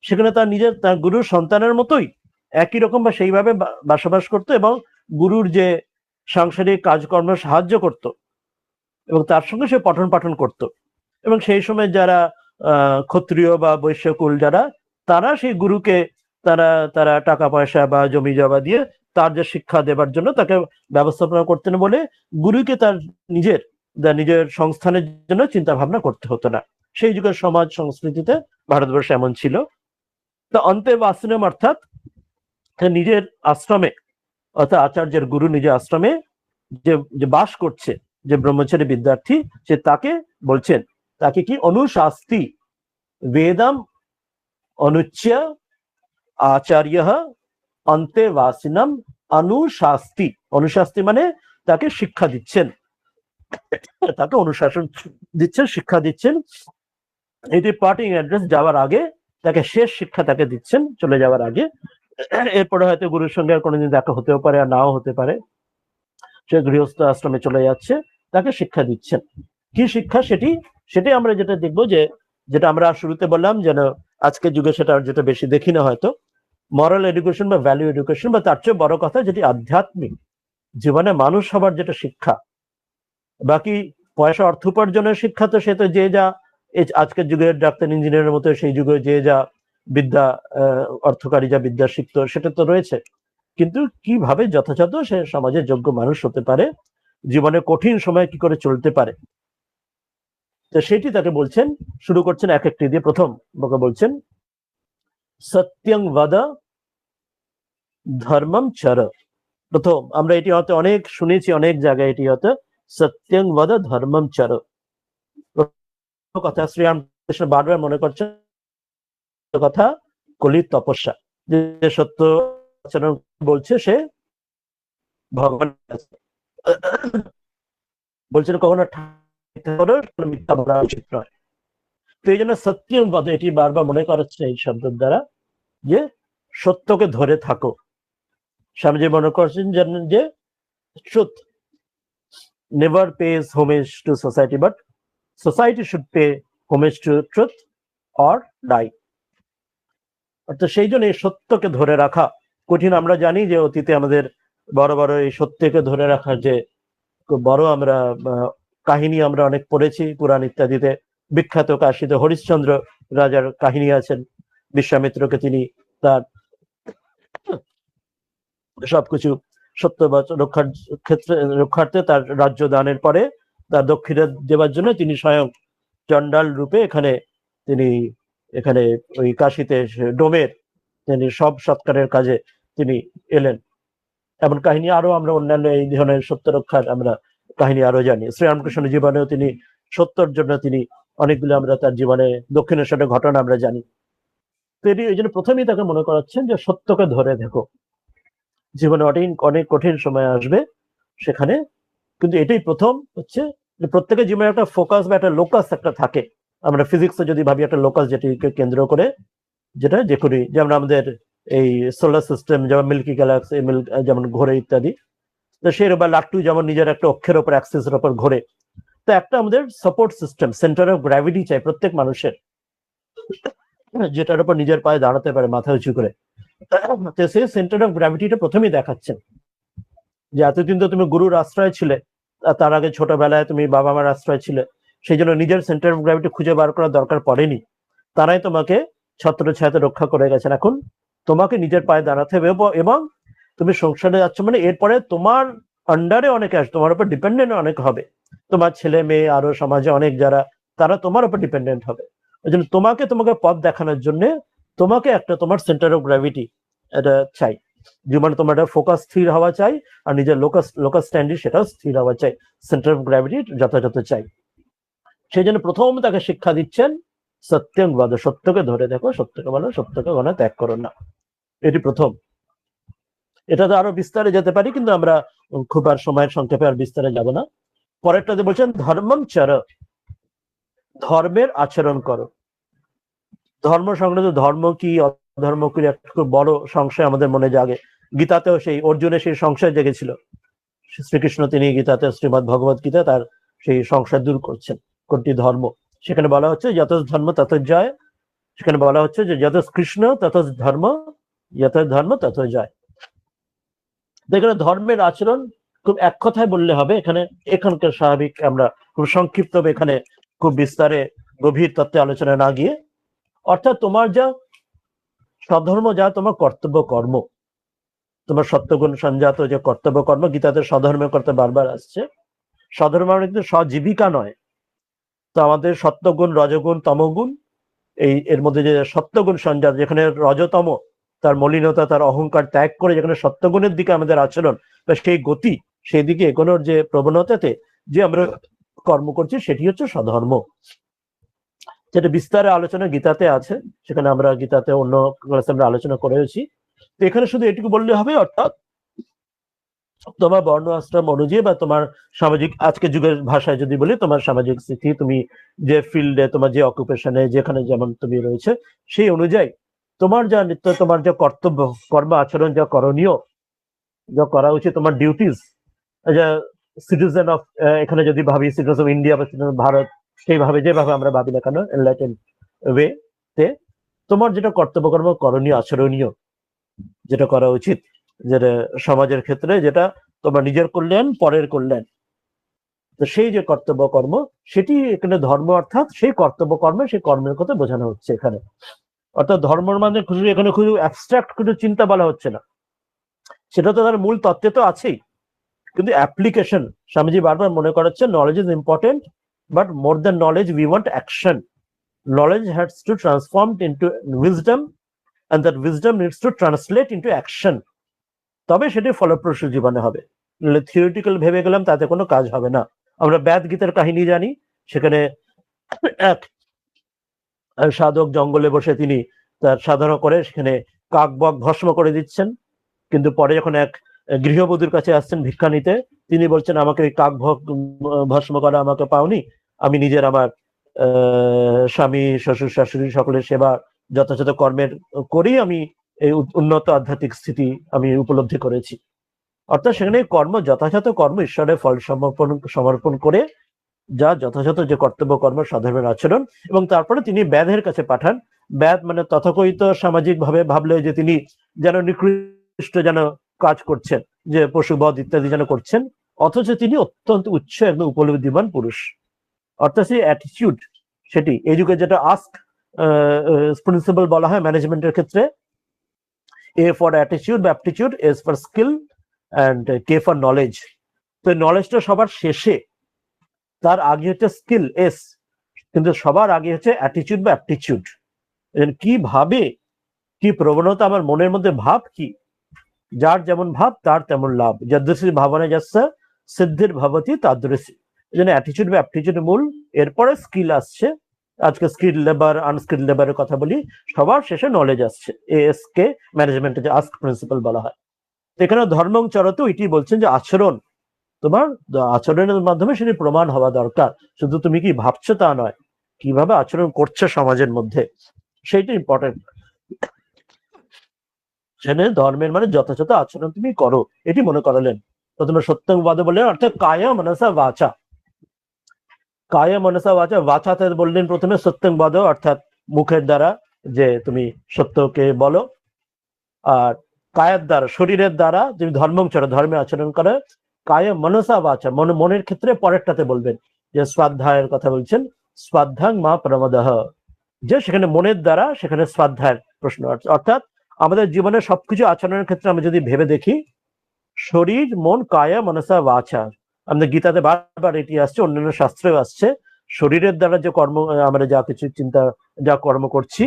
সেখানে তার গুরুর সন্তানের মতোই একই রকম বা সেইভাবে বসবাস করতো, এবং গুরুর যে সাংসারিক কাজকর্ম সাহায্য করত, এবং তার সঙ্গে সে পঠন পাঠন করত। এবং সেই সময় যারা ক্ষত্রিয় বা বৈশ্যকুল যারা, তারা সেই গুরুকে তারা তারা টাকা পয়সা বা জমি জমা দিয়ে তার যে শিক্ষা দেবার জন্য তাকে ব্যবস্থাপনা করতেন বলে গুরুকে তার নিজের সংস্থানের জন্য চিন্তা ভাবনা করতে হতো না। সেই যুগের সমাজ সংস্কৃতিতে ভারতবর্ষে এমন ছিল। তো অন্তেবাসিনম অর্থাৎ নিজের আশ্রমে, অর্থাৎ আচার্যের গুরু নিজের আশ্রমে যে বাস করছে, যে ব্রহ্মচারী বিদ্যার্থী, সে তাকে বলছেন, তাকে কি অনুশাস্তি বেদম অনুচ্চ আচার্য অন্তেবাসিনম অনুশাস্তি। অনুশাস্তি মানে তাকে শিক্ষা দিচ্ছেন, তাকে অনুশাসন দিচ্ছেন, শিক্ষা দিচ্ছেন। এটি পার্টিং অ্যাড্রেস যাওয়ার আগে তাকে শেষ শিক্ষা তাকে দিচ্ছেন চলে যাওয়ার আগে। এরপরে হয়তো গুরুর সঙ্গে আর কোনোদিন দেখা হতেও পারে আর নাও হতে পারে, সে গৃহস্থ আশ্রমে চলে যাচ্ছে, তাকে শিক্ষা দিচ্ছেন। কি শিক্ষা সেটাই আমরা যেটা দেখবো, যেটা আমরা শুরুতে বললাম, যেন আজকের যুগে সেটা যেটা বেশি দেখি না হয়তো, মরাল এডুকেশন বা ভ্যালু এডুকেশন, বা তার চেয়ে বড় কথা যেটি আধ্যাত্মিক জীবনে মানুষ হবার যেটা শিক্ষা। বাকি পয়সা অর্থ উপার্জনের শিক্ষা তো সে তো যে যা, আজকের যুগের ডাক্তার ইঞ্জিনিয়ারের মতো সেই যুগে যে যা বিদ্যা, অর্থকারী যা বিদ্যা শিখতো সেটা তো রয়েছে, কিন্তু কিভাবে যথাযথ সে সমাজের যোগ্য মানুষ হতে পারে, জীবনে কঠিন সময় কি করে চলতে পারে, তো সেটি তাকে বলছেন। শুরু করছেন এক একটি দিয়ে। প্রথম বলছেন সত্যং বদ ধর্মম চর। প্রথম আমরা এটি হয়তো অনেক শুনেছি, অনেক জায়গায় এটি হয়তো সত্যং বদ ধর্মম চর কথা শ্রীরামকৃষ্ণ বারবার মনে করছেন কথা, কলির তপস্যা, যে সত্য আচরণ বলছে সে ভগবান। বলছেন কখনো মিথ্যা বলা উচিত নয়। তো এই জন্য সত্যম বদ, এটি বারবার মনে করাচ্ছে এই শব্দের দ্বারা যে সত্যকে ধরে থাকো। স্বামীজি মনে করছেন যে truth never pays homage to society, but society should pay homage to truth or die. অর্থাৎ সেই জন্য এই সত্যকে ধরে রাখা কঠিন। আমরা জানি যে অতীতে আমাদের বড় বড় এই সত্যকে ধরে রাখার যে বড় আমরা কাহিনী আমরা অনেক পড়েছি পুরাণ ইত্যাদিতে। বিখ্যাত কাশীতে হরিশ্চন্দ্র রাজার কাহিনী আছেন, বিশ্বামিত্রকে তিনি তার সবকিছু সত্য রক্ষার ক্ষেত্রে রক্ষার্থে তার রাজ্য দানের পরে তার দক্ষিণা দেওয়ার জন্য তিনি স্বয়ং চণ্ডাল রূপে এখানে ওই কাশীতে ডোমের তিনি সব সৎকারের কাজে তিনি এলেন। এমন কাহিনী আরো আমরা অন্যান্য এই ধরনের সত্য রক্ষার আমরা কাহিনী আরো জানি। শ্রীরামকৃষ্ণ জীবনেও তিনি সত্যর জন্য তিনি অনেকগুলো আমরা তার জীবনে দক্ষিণেশ্বরের ঘটনা আমরা জানি। তো এটি এই জন্য প্রথমেই তাকে মনে করাচ্ছেন যে সত্যকে ধরে দেখো, জীবনে অনেক কঠিন সময় আসবে সেখানে, কিন্তু এটাই প্রথম হচ্ছে যে প্রত্যেকের জীবনে একটা ফোকাস বা একটা লোকাস একটা থাকে। আমরা ফিজিক্সে যদি ভাবি একটা লোকাস যেটিকে কেন্দ্র করে যেটা যে করি, যেমন আমাদের এই সোলার সিস্টেম যেমন মিল্কি গ্যালাক্সি যেমন ঘোরে ইত্যাদি, তো সেরকম বা লাট্টু যেমন নিজের একটা অক্ষের ওপর অ্যাক্সিসের ওপর ঘোরে। তো একটা আমাদের support system, centre of gravity চাই প্রত্যেক মানুষের, যেটার উপর নিজের পায়ে দাঁড়াতে পারে মাথা উঁচু করে। তো সেই সেন্টার অফ গ্র্যাভিটিটা প্রথমেই দেখাচ্ছেন যে এতদিন তো তুমি গুরুর আশ্রয় ছিলে, তার আগে ছোটবেলায় তুমি বাবা মার আশ্রয় ছিলে, সেই জন্য নিজের সেন্টার অফ গ্র্যাভিটি খুঁজে বার করার দরকার পড়েনি। তারাই তোমাকে ছত্র ছায়াতে রক্ষা করে গেছেন। এখন তোমাকে নিজের পায়ে দাঁড়াতে হবে এবং তুমি সংসারে যাচ্ছ মানে এরপরে তোমার আন্ডারে অনেকে আসবে, তোমার উপর ডিপেন্ডেন্ট অনেক হবে, তোমার ছেলে মেয়ে আরো সমাজে অনেক যারা তারা তোমার উপর ডিপেন্ডেন্ট হবে। ওই জন্য তোমাকে পথ দেখানোর জন্য তোমাকে একটা তোমার সেন্টার অফ গ্র্যাভিটি এটা চাই, জীবনে তোমার একটা ফোকাস স্থির হওয়া চাই, আর নিজের লোকাস স্ট্যান্ডি সেটাও স্থির হওয়া চাই, সেন্টার অফ গ্র্যাভিটি যথাযথ চাই। সেই জন্য প্রথম তাকে শিক্ষা দিচ্ছেন সত্যং বদ, সত্যকে ধরে দেখো, সত্যকে বলো, সত্যকে গণ ত্যাগ করো না। এটি প্রথম। এটা তো আরো বিস্তারে যেতে পারি, কিন্তু আমরা খুব আর সময়ের সংক্ষেপে আর বিস্তারে যাব না। পরেরটাতে বলছেন ধর্মম চর, ধর্মের আচরণ করো। ধর্ম সংক্রান্ত ধর্ম কি অধর্ম কি একটা খুব বড় সংশয় আমাদের মনে জাগে। গীতাতেও সেই অর্জুনের সেই সংশয় জেগেছিল, শ্রীকৃষ্ণ তিনি গীতাতে শ্রীমৎ ভগবত গীতা তার সেই সংশয় দূর করছেন কোনটি ধর্ম। সেখানে বলা হচ্ছে যত ধর্ম তত জয়, সেখানে বলা হচ্ছে যে যত কৃষ্ণ তত ধর্ম, যত ধর্ম তত জয়। এখানে ধর্মের আচরণ খুব এক কথায় বললে হবে, এখানকার স্বাভাবিক আমরা খুব সংক্ষিপ্ত এখানে খুব বিস্তারে গভীর তত্ত্বে আলোচনা না গিয়ে, অর্থাৎ তোমার যা স্বধর্ম, যা তোমার কর্তব্য কর্ম, তোমার সত্যগুণ সঞ্জাত যে কর্তব্য কর্ম, গীতাতে স্বধর্মের কথা বারবার আসছে। স্বধর্ম মানে কিন্তু স্বজীবিকা নয়। তো আমাদের সত্যগুণ রজগুণ তমগুণ, এর মধ্যে যে সত্যগুণ সঞ্জাত, যেখানে রজতম তার মলিনতা তার অহংকার ত্যাগ করে যেখানে সত্যগুণের দিকে আমাদের আচরণ বা সেই গতি, সেই দিকে এগোনোর যে প্রবণতাতে যে আমরা কর্ম করছি সেটি হচ্ছে স্বধর্ম, যেটা বিস্তারে আলোচনা গীতাতে আছে। সেখানে আমরা গীতাতে অন্য ক্লাসে আমরা আলোচনা করেছি। তো এখানে শুধু এটুকু বললে হবে, অর্থাৎ তোমার বর্ণ আশ্রম অনুযায়ী বা তোমার সামাজিক, আজকে যুগের ভাষায় যদি বলি, তোমার সামাজিক স্থিতি, তুমি যে ফিল্ডে, তোমার যে অকুপেশনে যেখানে যেমন তুমি রয়েছে, সেই অনুযায়ী তোমার যা নিত্য, তোমার যা কর্তব্য কর্ম আচরণ, যা করণীয়, যা করা উচিত, তোমার ডিউটিস সিটিজেন অফ, এখানে যদি ভাবি সিটিজেন অফ ইন্ডিয়া বা সিটিজেন অফ ভারত, সেইভাবে যেভাবে আমরা ভাবি না কেন এনলাইটেন ওয়ে তে, তোমার যেটা কর্তব্য কর্ম করণীয় আচরণীয় যেটা করা উচিত, যেটা সমাজের ক্ষেত্রে যেটা তোমার নিজের কল্যাণ পরের কল্যাণ, তো সেই যে কর্তব্য কর্ম সেটি এখানে ধর্ম, অর্থাৎ সেই কর্তব্য কর্মে সেই কর্মের কথা বোঝানো হচ্ছে এখানে। অর্থাৎ ধর্মের মানে খুশি এখানে খুব অ্যাবস্ট্রাক্ট কোনো চিন্তা বলা হচ্ছে না, সেটা তো তার মূল তত্ত্বে তো আছেই, কিন্তু অ্যাপ্লিকেশন স্বামীজি বারবার মনে করাচ্ছে knowledge is important, but more than knowledge we want action. Knowledge has to transform into wisdom, and that wisdom needs to translate into action, তবে সেটি ফলপ্রসূ জীবনে হবে। থিওরিটিক্যাল ভেবে গেলাম তাতে কোনো কাজ হবে না। আমরা বেদ গীতার কাহিনী জানি, সেখানে এক সাধক জঙ্গলে বসে তিনি তার সাধনা করে সেখানে কাক বক ভস্ম করে দিচ্ছেন, কিন্তু পরে যখন এক গৃহবধূর কাছে আসছেন ভিক্ষা নিতে, তিনি বলছেন আমাকে ওই কাক ভস্ম করা আমাকে পাওনি, আমি নিজের আমার স্বামী শ্বশুর শাশুড়ি সকলের সেবা যথাযথ কর্মের করেই আমি এই উন্নত আধ্যাত্মিক স্থিতি আমি উপলব্ধি করেছি। অর্থাৎ সেখানে কর্ম, যথাযথ কর্ম ঈশ্বরের ফল সমর্পণ করে যা যথাযথ যে কর্তব্য কর্ম সাধর্মের আচরণ, এবং তারপরে তিনি ব্যাধের কাছে পাঠান। ব্যাধ মানে তথাকথিত সামাজিক ভাবে ভাবলে যে তিনি যেন নিকৃষ্ট যেন কাজ করছেন, যে পশুবধ ইত্যাদি যেন করছেন, অথচ তিনি অত্যন্ত উচ্চ একদম উপলব্ধিমান পুরুষ। অর্থাৎ সেই অ্যাটিটিউড, সেটি এই যুগে যেটা আস্ক প্রিন্সিপাল বলা হয় ম্যানেজমেন্টের ক্ষেত্রে, এ ফর অ্যাটিটিউড বা aptitude, S for skill and K for knowledge. তো নলেজটা সবার শেষে, তার আগে হচ্ছে স্কিল এস, কিন্তু সবার আগে হচ্ছে অ্যাটিটিউড বা অ্যাপটিটিউড। কিভাবে, কি প্রবণতা আমার মনের মধ্যে, ভাব কি, যার যেমন ভাব তার তেমন লাভ, যদৃশী ভাবনা যাচ্ছে সিদ্ধির ভবতী তাদৃশী। এই জন্য অ্যাটিটিউড বা অ্যাপটিটিউড মূল, এরপরে স্কিল আসছে। আজকে স্কিল লেবার আনস্কিল লেবারের কথা বলি, সবার শেষে নলেজ আসছে। এস কে ম্যানেজমেন্টে যে আস্ক প্রিন্সিপাল বলা হয়। এখানে ধর্মং চরত এটি বলছেন যে আচরণ, তোমার আচরণের মাধ্যমে সেটি প্রমাণ হওয়া দরকার। শুধু তুমি কি ভাবছো তা নয়, কিভাবে আচরণ করছে সমাজের মধ্যে, সেইটা ইম্পর্টেন্ট। সেখানে ধর্মের মানে যথাযথ আচরণ তুমি করো, এটি মনে করালেন। প্রথমে সত্যবাদ বললেন, অর্থাৎ কায়া মনসা বাচা। কায়া মনসা বাচা, বাচাতে বললেন প্রথমে সত্যবাদ, অর্থাৎ মুখের দ্বারা যে তুমি সত্যকে বলো, আর কায়ের দ্বারা শরীরের দ্বারা তুমি ধর্মচর ধর্মে আচরণ করে। কায়ে মনসা বাচা, মনের ক্ষেত্রে পরেরটাতে বলবেন যে স্বাধ্যায়ের কথা বলছেন, স্বাধ্যাং মা প্রমদহ, যে সেখানে মনের দ্বারা সেখানে স্বাধ্যায়ের প্রশ্ন। অর্থাৎ আমাদের জীবনের সবকিছু আচরণের ক্ষেত্রে আমরা যদি ভেবে দেখি, শরীর মন কায়া মনসা বাচা, আমাদের গীতাতে বারবার এটি আসছে, অন্যান্য শাস্ত্রেও আসছে। শরীরের দ্বারা যে কর্ম, আমরা যা কিছু চিন্তা যা কর্ম করছি,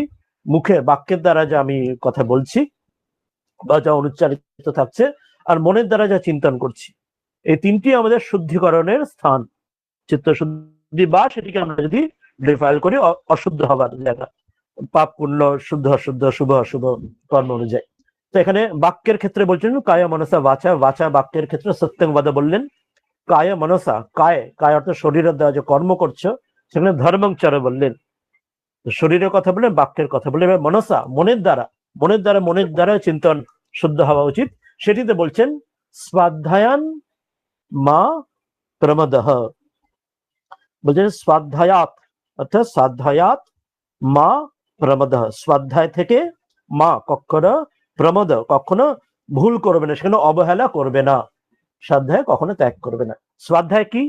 মুখে বাক্যের দ্বারা যা আমি কথা বলছি বা যা অনুচ্চারিত থাকছে, আর মনের দ্বারা যা চিন্তন করছি, এই তিনটি আমাদের শুদ্ধিকরণের স্থান, চিত্ত শুদ্ধি, বা সেটিকে আমরা যদি ডিফাইল করি অশুদ্ধ হবার জায়গা, পাপ পুণ্য, শুদ্ধ অশুদ্ধ, শুভ অশুভ কর্ম অনুযায়ী। তো এখানে বাক্যের ক্ষেত্রে বলছেন কায়া মনসা বাচা, বাচা বাক্যের ক্ষেত্রে সত্যংবাদ বললেন। কায়া মনসা, কায়, কায় অর্থাৎ শরীরের দ্বারা যে কর্ম করছো, সেখানে ধর্মংচর বললেন, শরীরের কথা বললেন, বাক্যের কথা বললেন। এবার মনসা, মনের দ্বারা, মনের দ্বারা চিন্তন শুদ্ধ হওয়া উচিত, সেটিতে বলছেন স্বাধ্যায়ান মা প্রমদহ, বলছেন স্বাধ্যায়াত, অর্থাৎ স্বাধ্যায়াত মা প্রমদহ, স্বাধ্যায় থেকে মা, কখনো প্রমদ, কখনো ভুল করবে না, সেখানে অবহেলা করবে না, স্বাধ্যায় কখনো ত্যাগ করবে না। স্বাধ্যায় কি?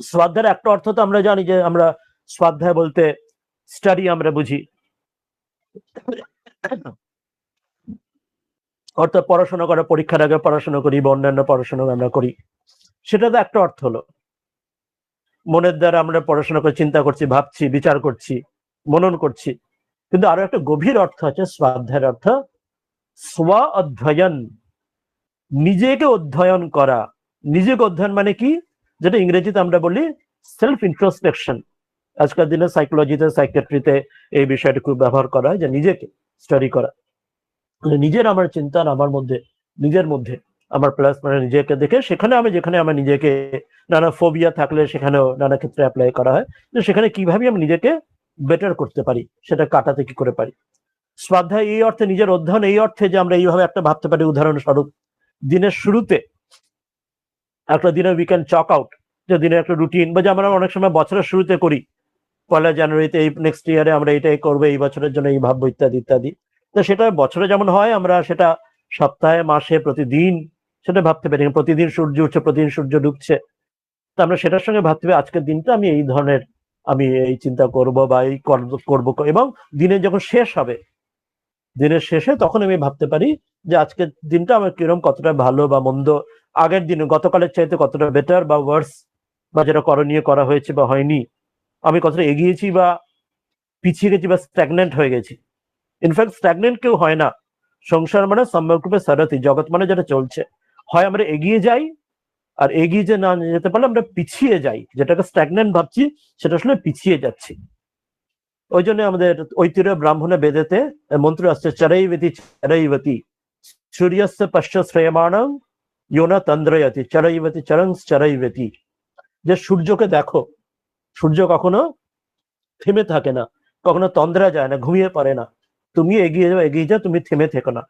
স্বাধ্যায়ের একটা অর্থ তো আমরা জানি, যে আমরা স্বাধ্যায় বলতে স্টাডি আমরা বুঝি, অর্থাৎ পড়াশোনা করা, পরীক্ষার আগে পড়াশোনা করি বা অন্যান্য পড়াশোনা আমরা করি, সেটা তো একটা অর্থ হলো। মনের দ্বারা আমরা পড়াশোনা করে চিন্তা করছি, ভাবছি, বিচার করছি, মনন করছি। কিন্তু আরো একটা গভীর অর্থ আছে স্বাধ্যায়ের অর্থ, স্ব অধ্যয়ন, নিজেকে অধ্যয়ন করা। নিজেকে অধ্যয়ন মানে কি, যেটা ইংরেজিতে আমরা বলি সেলফ ইন্ট্রোস্পেকশন। আজকের দিনে সাইকোলজিতে, সাইকিয়াট্রিতে এই বিষয়টা খুব ব্যবহার করা হয়, যে নিজেকে স্টাডি করা, নিজের আমার চিন্তা, আমার মধ্যে, নিজের মধ্যে আমার প্লাস মানে নিজেকে দেখে, সেখানে আমি যেখানে আমার নিজেকে নানা ফোবিয়া থাকলে সেখানেও নানা ক্ষেত্রে অ্যাপ্লাই করা হয়, যে সেখানে কিভাবে আমি নিজেকে বেটার করতে পারি, সেটা কাটাতে কি করে পারি। স্বাধ্যায় এই অর্থে নিজের অধ্যয়ন, এই অর্থে যে আমরা এইভাবে একটা ভাবতে পারি, উদাহরণস্বরূপ দিনের শুরুতে একটা দিনে উই ক্যান চক আউট, যে দিনের একটা রুটিন, বা যে আমরা অনেক সময় বছরের শুরুতে করি, 1 জানুয়ারিতে এই নেক্সট ইয়ারে আমরা এটাই করবো, এই বছরের জন্য এই ভাববো, ইত্যাদি ইত্যাদি। তো সেটা বছরে যেমন হয়, আমরা সেটা সপ্তাহে, মাসে, প্রতিদিন সেটা ভাবতে পারি। প্রতিদিন সূর্য উঠছে, প্রতিদিন সূর্য ডুবছে, তো আমরা সেটার সঙ্গে ভাবতে পারি আজকের দিনটা আমি এই ধরনের, আমি এই চিন্তা করব বা এই করবো, এবং দিনের যখন শেষ হবে, দিনের শেষে তখন আমি ভাবতে পারি যে আজকের দিনটা আমার কিরকম, কতটা ভালো বা মন্দ, আগের দিনে গতকালের চাইতে কতটা বেটার বা ওয়ার্স, বা যেটা করণীয় করা হয়েছে বা হয়নি, আমি কতটা এগিয়েছি বা পিছিয়ে গেছি বা স্ট্যাগনেন্ট হয়ে গেছি। ইনফ্যাক্ট স্ট্যাগনেন্ট কেউ হয় না। সংসার মানে সম্যকরূপে সারথি, জগৎ মানে যেটা চলছে, হয় আমরা এগিয়ে যাই, আর এগিয়ে যে না যেতে পারলে আমরা পিছিয়ে যাই, যেটাকে স্ট্যাগনেন্ট ভাবছি সেটা আসলে পিছিয়ে যাচ্ছি। ওই জন্য আমাদের ঐতিহ্য ব্রাহ্মণে বেদেতে মন্ত্র আসছে চরৈবতী চরৈবতী, সূর্যস্য পশ্চ শ্রেয়মাণং ইয়োনা তন্দ্রয়তি চরৈবতি চরংস চরৈবতি, যে সূর্যকে দেখো, সূর্য কখনো থেমে থাকে না, কখনো তন্দ্রা যায় না, ঘুমিয়ে পড়ে না, তুমি এগিয়ে যাও এগিয়ে যাও, তুমি থেমে থেকো না।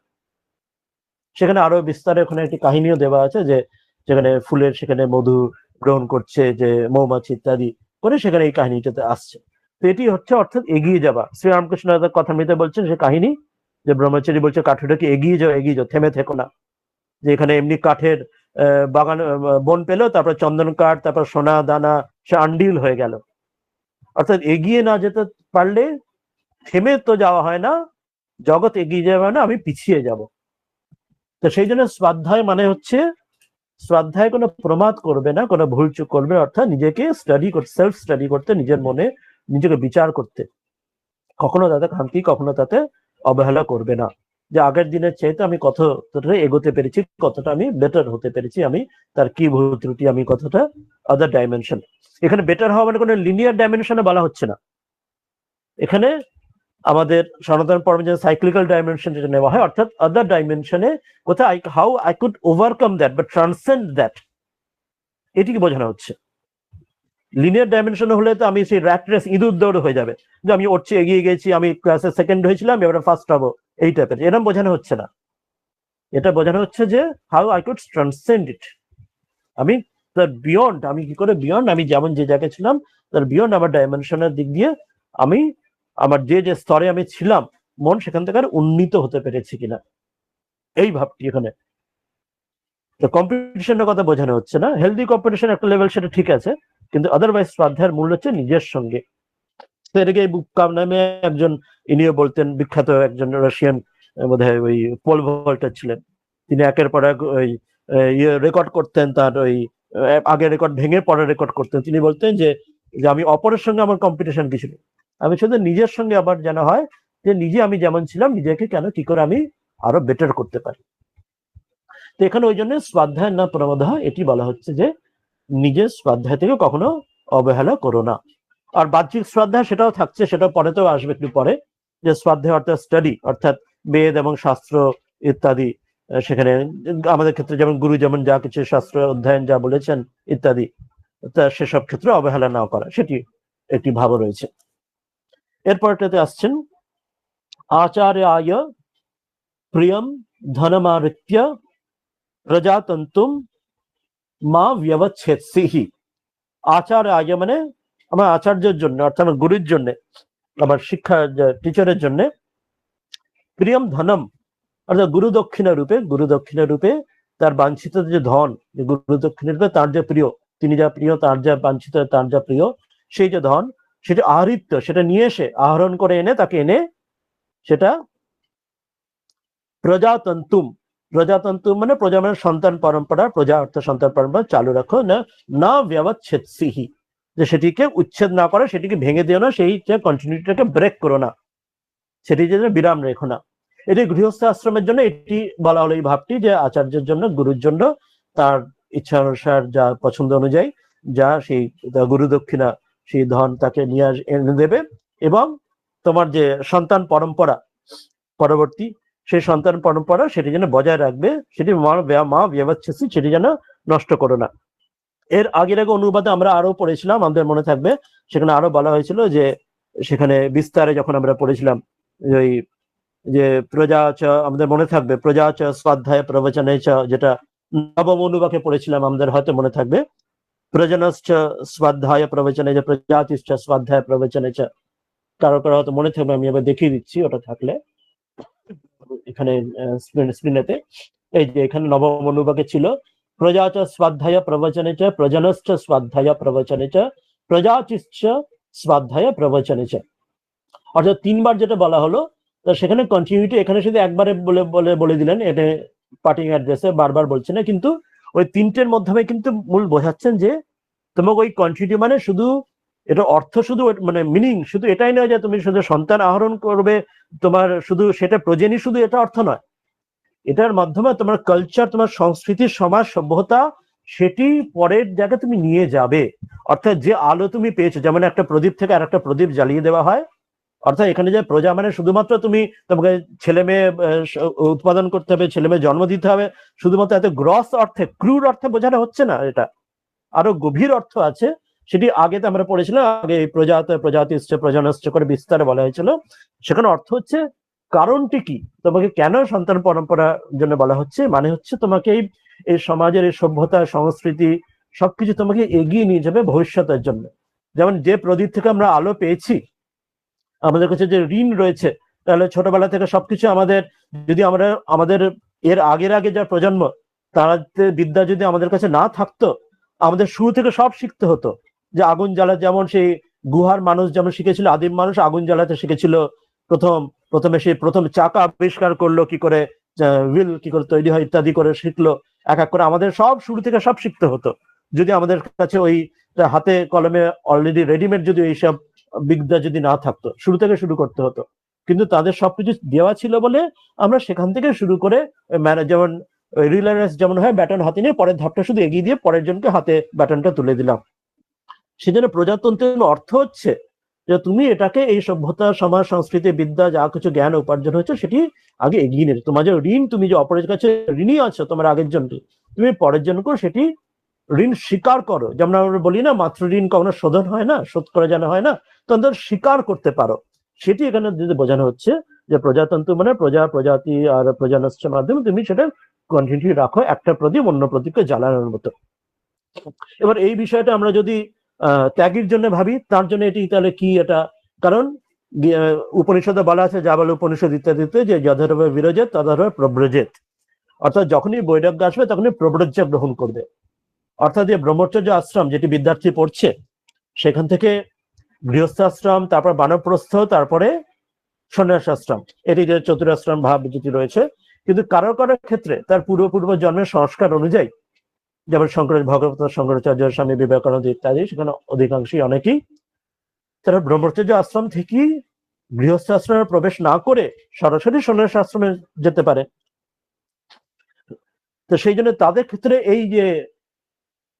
সেখানে আরো বিস্তারে ওখানে একটি কাহিনীও দেওয়া আছে যে যেখানে ফুলের সেখানে মধু গ্রহণ করছে যে মৌমাছি ইত্যাদি করে, সেখানে এই কাহিনীটাতে আসছে। তো এটি হচ্ছে অর্থাৎ এগিয়ে যাওয়া। শ্রীরামকৃষ্ণ কথা মৃতে বলছেন সে কাহিনী, যে ব্রহ্মচারী বলছে কাঠুটাকে এগিয়ে যাও থেমে থেকো না। যে এখানে এমনি কাঠের বাগান বন পেলো, তারপর চন্দন কাঠ, তারপর সোনা দানা, সে আন্ডিল হয়ে গেল। অর্থাৎ এগিয়ে না যেতে পারলে থেমে তো যাওয়া হয় না, জগৎ এগিয়ে যাবে না, আমি পিছিয়ে যাব। তো সেই জন্য স্বাধ্যায় মানে হচ্ছে, স্বাধ্যায় কোনো প্রমাদ করবে না, কোনো ভুল চুক করবে, অর্থাৎ নিজেকে স্টাডি করতে, সেলফ স্টাডি করতে, নিজের মনে নিজেকে বিচার করতে, কখনো তাতে খামতি, কখনো তাতে অবহেলা করবে না। যে আগের দিনের চাইতে আমি কতটা এগোতে পেরেছি, কতটা আমি বেটার হতে পেরেছি, আমি তার কি ভুল ত্রুটি, আমি কতটা আদার ডাইমেনশন। এখানে বেটার হওয়া মানে কোনো লিনিয়ার ডাইমেনশনে বলা হচ্ছে না, এখানে আমাদের সনাতন পরমে যে সাইক্লিক্যাল ডাইমেনশন যেটা নেওয়া হয়, অর্থাৎ আদার ডাইমেনশনে কোথায় how I could overcome that বা ট্রান্সেন্ড দ্যাট, এটিকে বোঝানো হচ্ছে। লিনিয়ার ডাইমেনশন হলে তো আমি সেই র্যাট রেস, ইঁদুর দৌড় হয়ে যাবে, যে আমি উঠছি, এগিয়ে গেছি, আমি ক্লাসে সেকেন্ড হয়েছিলাম, এবার ফার্স্ট হবো, এই টাইপের, এরকম বোঝানো হচ্ছে না। এটা বোঝানো হচ্ছে যে হাউ আই কুড ট্রান্সেন্ড ইট, আমি তার বিয়ন্ড, আমি কি করে বিয়ন্ড, আমি যেমন যে জায়গায় ছিলাম তার বিয়ন্ড আমার ডাইমেনশনের দিক দিয়ে আমি আমার যে স্তরে আমি ছিলাম মন, সেখান থেকে আর উন্নীত হতে পেরেছি কিনা, এই ভাবটি এখানে। তো কম্পিটিশনের কথা বোঝানো হচ্ছে না, হেলদি কম্পিটিশন একটা লেভেল, সেটা ঠিক আছে, কিন্তু আদারওয়াইজ স্বাধ্যায়ের মূল হচ্ছে নিজের সঙ্গে। সের্গেই বুবকা নামে একজন, ইনিও বলতেন, বিখ্যাত একজন রাশিয়ান, বোধহয় ওই পোল ভল্টার ছিলেন, তিনি একের পর এক ওই রেকর্ড করতেন, তার ওই আগের রেকর্ড ভেঙে পরে রেকর্ড করতেন। তিনি বলতেন যে আমি অপরের সঙ্গে আমার কম্পিটিশন কিছু নেই, আমি শুধু নিজের সঙ্গে আবার যেন হয় যে নিজে আমি যেমন ছিলাম নিজেকে কেন কি করে আমি আরো বেটার করতে পারি। তো এখানে ওই জন্য স্বাধ্যায় না প্রমাদ, এটি বলা হচ্ছে যে নিজের স্বাধ্যায় থেকে কখনো অবহেলা করো না। আর বাহ্যিক শ্রদ্ধা সেটাও থাকছে, সেটা পরেতেও আসবে একটু পরে, যে শ্রদ্ধা অর্থাৎ স্টাডি, অর্থাৎ বেদ এবং শাস্ত্র ইত্যাদি, সেখানে আমাদের ক্ষেত্রে যেমন গুরু যেমন যা কিছু শাস্ত্র অধ্যয়ন যা বলেছেন ইত্যাদি, তা সেসব ক্ষেত্রে অবহেলা না করা, সেটি একটি ভাব রয়েছে। এরপরটাতে আসছেন আচার্যায় প্রিয়ম ধনমারিত্য প্রজাতন্তুম মা ব্যবচ্ছেদসিহি। আচার্যায় মানে আমার আচার্যের জন্য, অর্থাৎ আমার গুরুর জন্য, আমার শিক্ষা টিচারের জন্য, প্রিয়ম ধনম অর্থাৎ গুরু দক্ষিণা রূপে তার বাঞ্ছিত যে ধন, গুরু দক্ষিণা রূপে তার যে প্রিয়, তিনি যা প্রিয়, তার যা বাঞ্ছিত, তার যা প্রিয়, সেই যে ধন, সেটা আহরিত্য, সেটা নিয়ে এসে, আহরণ করে এনে, তাকে এনে সেটা প্রজাতন্তুম, প্রজাতন্তুম মানে প্রজা মানে সন্তান পরম্পরা, প্রজা অর্থ সন্তান পরম্পরা চালু রাখো, না ব্যবচ্ছেদসিহি, যে সেটিকে উচ্ছেদ না করে, সেটিকে ভেঙে দিও না, সেই কন্টিনিউটিটাকে ব্রেক করো না, সেটি যে বিরাম রেখো না। এটি গৃহস্থ আশ্রমের জন্য এটি বলা হলো, এই ভাবটি যে আচার্যের জন্য, গুরুর জন্য তার ইচ্ছা অনুসার যা পছন্দ অনুযায়ী যা সেই গুরু দক্ষিণা, সেই ধন তাকে নিয়ে এনে দেবে, এবং তোমার যে সন্তান পরম্পরা পরবর্তী, সেই সন্তান পরম্পরা সেটি যেন বজায় রাখবে, সেটি মা ব্যবচ্ছেদসি, সেটি যেন নষ্ট করো না। এর আগের অনুবাদে আমরা আরো পড়েছিলাম, আমাদের মনে থাকবে, সেখানে আরো বলা হয়েছিল যে সেখানে বিস্তারে যখন আমরা পড়েছিলাম ওই যে প্রজাচ, আমাদের মনে থাকবে প্রজাচ স্বাধ্যায় প্রবচনে চ, যেটা নবম অনুবাকে পড়েছিলাম, আমাদের হয়তো মনে থাকবে, প্রজনশ্চ স্বাধ্যায় প্রবচনে চ প্রজাতিশ্চ স্বাধ্যায় প্রবচনে চ, কারো কারো হয়তো মনে থাকবে, আমি এবার দেখিয়ে দিচ্ছি ওটা থাকলে এখানে স্ক্রিনেতে। এই যে এখানে নবম অনুবাকে ছিল প্রজাচ স্বাধ্যায় প্রবচনে চ প্রজনশ্চ স্বাধ্যায় প্রবচনে চ প্রজাতিশ্চ স্বাধ্যায় প্রবচনে চ, অর্থাৎ তিনবার যেটা বলা হলো, তো সেখানে কন্টিনিউটি এখানে শুধু একবারে বলে দিলেন, এটা পার্টিং অ্যাড্রেসে বারবার বলছে না, কিন্তু ওই তিনটের মাধ্যমে কিন্তু মূল বোঝাচ্ছেন যে তোমাকে ওই কন্টিনিউটি মানে শুধু এটা অর্থ, শুধু মানে মিনিং শুধু এটাই নয় যে তুমি শুধু সন্তান আহরণ করবে, তোমার শুধু সেটা প্রজেনি, শুধু এটা অর্থ নয়, এটার মাধ্যমে তোমার কালচার, তোমার সংস্কৃতি, সমাজ, সভ্যতা, সেটি পরের জায়গায় তুমি নিয়ে যাবে। অর্থাৎ যে আলো তুমি পেয়েছো, যেমন একটা প্রদীপ থেকে আর একটা প্রদীপ জ্বালিয়ে দেওয়া হয়, অর্থাৎ এখানে যে প্রজা মানে শুধুমাত্র তোমাকে ছেলে মেয়ে উৎপাদন করতে হবে, ছেলে মেয়ে জন্ম দিতে হবে, শুধুমাত্র এত গ্রস অর্থে, ক্রুর অর্থে বোঝানো হচ্ছে না। এটা আরো গভীর অর্থ আছে, সেটি আগে তো আমরা পড়েছিলাম। আগে প্রজাতিশ্চ প্রজনশ্চ করে বিস্তারে বলা হয়েছিল। সেখানে অর্থ হচ্ছে কারণটি কি, তোমাকে কেন সন্তান পরম্পরার জন্য বলা হচ্ছে, মানে হচ্ছে তোমাকে এই সমাজের এই সভ্যতা সংস্কৃতি সবকিছু তোমাকে এগিয়ে নিয়ে যাবে ভবিষ্যতের জন্য। যেমন যে প্রদীপ থেকে আমরা আলো পেয়েছি, আমাদের কাছে যে ঋণ রয়েছে, তাহলে ছোটবেলা থেকে সবকিছু আমাদের, যদি আমরা আমাদের এর আগে যা প্রজন্ম, তাদের বিদ্যা যদি আমাদের কাছে না থাকতো, আমাদের শুরু থেকে সব শিখতে হতো। যে আগুন জ্বালা, যেমন সেই গুহার মানুষ যেমন শিখেছিল, আদিম মানুষ আগুন জ্বালাতে শিখেছিল, প্রথমে সেই প্রথম চাকা আবিষ্কার করলো কি করে, হুইল কি করে তৈরি হয় ইত্যাদি করে শিখলো। এক এক করে আমাদের সব শুরু থেকে সব শিখতে হতো, যদি আমাদের কাছে ওই হাতে কলমে অলরেডি রেডিমেড যদি এইসব বিদ্যা যদি না থাকতো, শুরু থেকে শুরু করতে হতো। কিন্তু তাদের সবকিছু দেওয়া ছিল বলে আমরা সেখান থেকে শুরু করে, যেমন রিলে রেস যেমন হয়, ব্যাটন হাতে নিয়ে পরের ধাপটা শুধু এগিয়ে দিয়ে পরের জনকে হাতে ব্যাটনটা তুলে দিলাম। সেজন্য প্রজাতন্ত্রের অর্থ হচ্ছে যে তুমি এটাকে এই সভ্যতা সমাজ সংস্কৃতি বিদ্যা যা কিছু জ্ঞান উপার্জন হচ্ছে সেটি আগে এগিয়ে নেবে। তোমার যে ঋণ, তুমি যে অপরের কাছে ঋণী আছো তোমার আগের জন্য, তুমি পরের জনকেও সেটি ঋণ স্বীকার করো। যেমন আমরা বলি না, মাতৃ ঋণ কখনো শোধন হয় না, শোধ করা যেন হয় না, তখন স্বীকার করতে পারো। সেটি এখানে যদি বোঝানো হচ্ছে যে প্রজাতন্ত্র মানে প্রজাতি আর প্রজানষ্টের মাধ্যমে তুমি সেটা কন্টিনিউ রাখো, একটা প্রদীপ অন্য প্রদীপকে জ্বালানোর মতো। এবার এই বিষয়টা আমরা যদি ত্যাগের জন্য ভাবি, তার জন্য এটি তাহলে কি, এটা কারণ উপনিষদে বলা আছে, যা বলে উপনিষদ ইত্যাদিতে, যে যথার্ভ বিরজেত তদার্ভ প্রব্রজেত। অর্থাৎ যখনই বৈরাগ্য আসবে তখনই প্রব্রজ্য গ্রহণ করবে। অর্থাৎ যে ব্রহ্মচর্য আশ্রম যেটি বিদ্যার্থী পড়ছে, সেখান থেকে গৃহস্থাশ্রম, তারপর বানপ্রস্থ, তারপরে সন্ন্যাস আশ্রম, এটি যে চতুরাশ্রম ভাব যেটি রয়েছে। কিন্তু কারো ক্ষেত্রে তার পূর্ব জন্মের সংস্কার অনুযায়ী, যেমন ভগবত শঙ্করাচার্য, স্বামী বিবেকানন্দ ইত্যাদি, সেখানে অধিকাংশই অনেকেই তারা ব্রহ্মচর্য আশ্রম থেকেই গৃহস্থ আশ্রমে প্রবেশ না করে সরাসরি সন্ন্যাস আশ্রমে যেতে পারে। তো সেই জন্য তাদের ক্ষেত্রে এই যে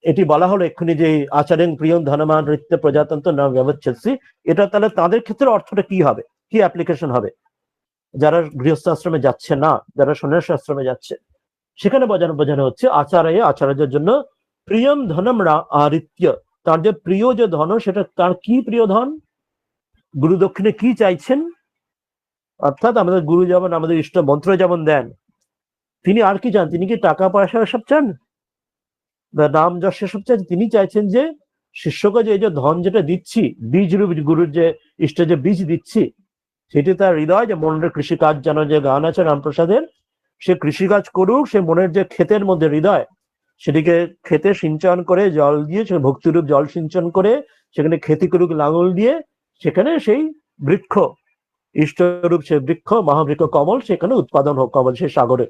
এটি বলা হলো এক্ষুনি, যে আচার্যং প্রিয়ং ধনমান নৃত্য প্রজাতন্ত্র না ব্যবচ্ছেদসি, এটা তাহলে তাদের ক্ষেত্রে অর্থটা কি হবে, কি অ্যাপ্লিকেশন হবে যারা গৃহস্থ আশ্রমে যাচ্ছে না, যারা সন্ন্যাস আশ্রমে যাচ্ছে। সেখানে বোঝানো হচ্ছে আচার্যের জন্য প্রিয়ম ধনম আরিত্য, তার যে প্রিয় যে ধন, সেটা তার কি প্রিয় ধন, গুরু দক্ষিণে কি চাইছেন। অর্থাৎ আমাদের গুরু যেমন আমাদের ইষ্ট মন্ত্র যেমন দেন, তিনি আর কি চান, তিনি কি টাকা পয়সা সব চান, নাম যশ সব চান? তিনি চাইছেন যে শিষ্যকে যে ধন যেটা দিচ্ছি, বীজ রূপ গুরুর যে ইষ্ট যে বীজ দিচ্ছি, সেটি তার হৃদয়, যে মনের কৃষিকাজ যেন, যে গান আছে রামপ্রসাদের, সে কৃষিকাজ করুক, সে মনের যে ক্ষেতের মধ্যে হৃদয়, সেটিকে ক্ষেতে সিঞ্চন করে জল দিয়ে, সে ভক্তিরূপ জল সিঞ্চন করে সেখানে খেতি করুক লাঙল দিয়ে, সেখানে সেই বৃক্ষ ইষ্টরূপ, সে বৃক্ষ মহাবৃক্ষ কমল সেখানে উৎপাদন হোক, কমল সে সাগরে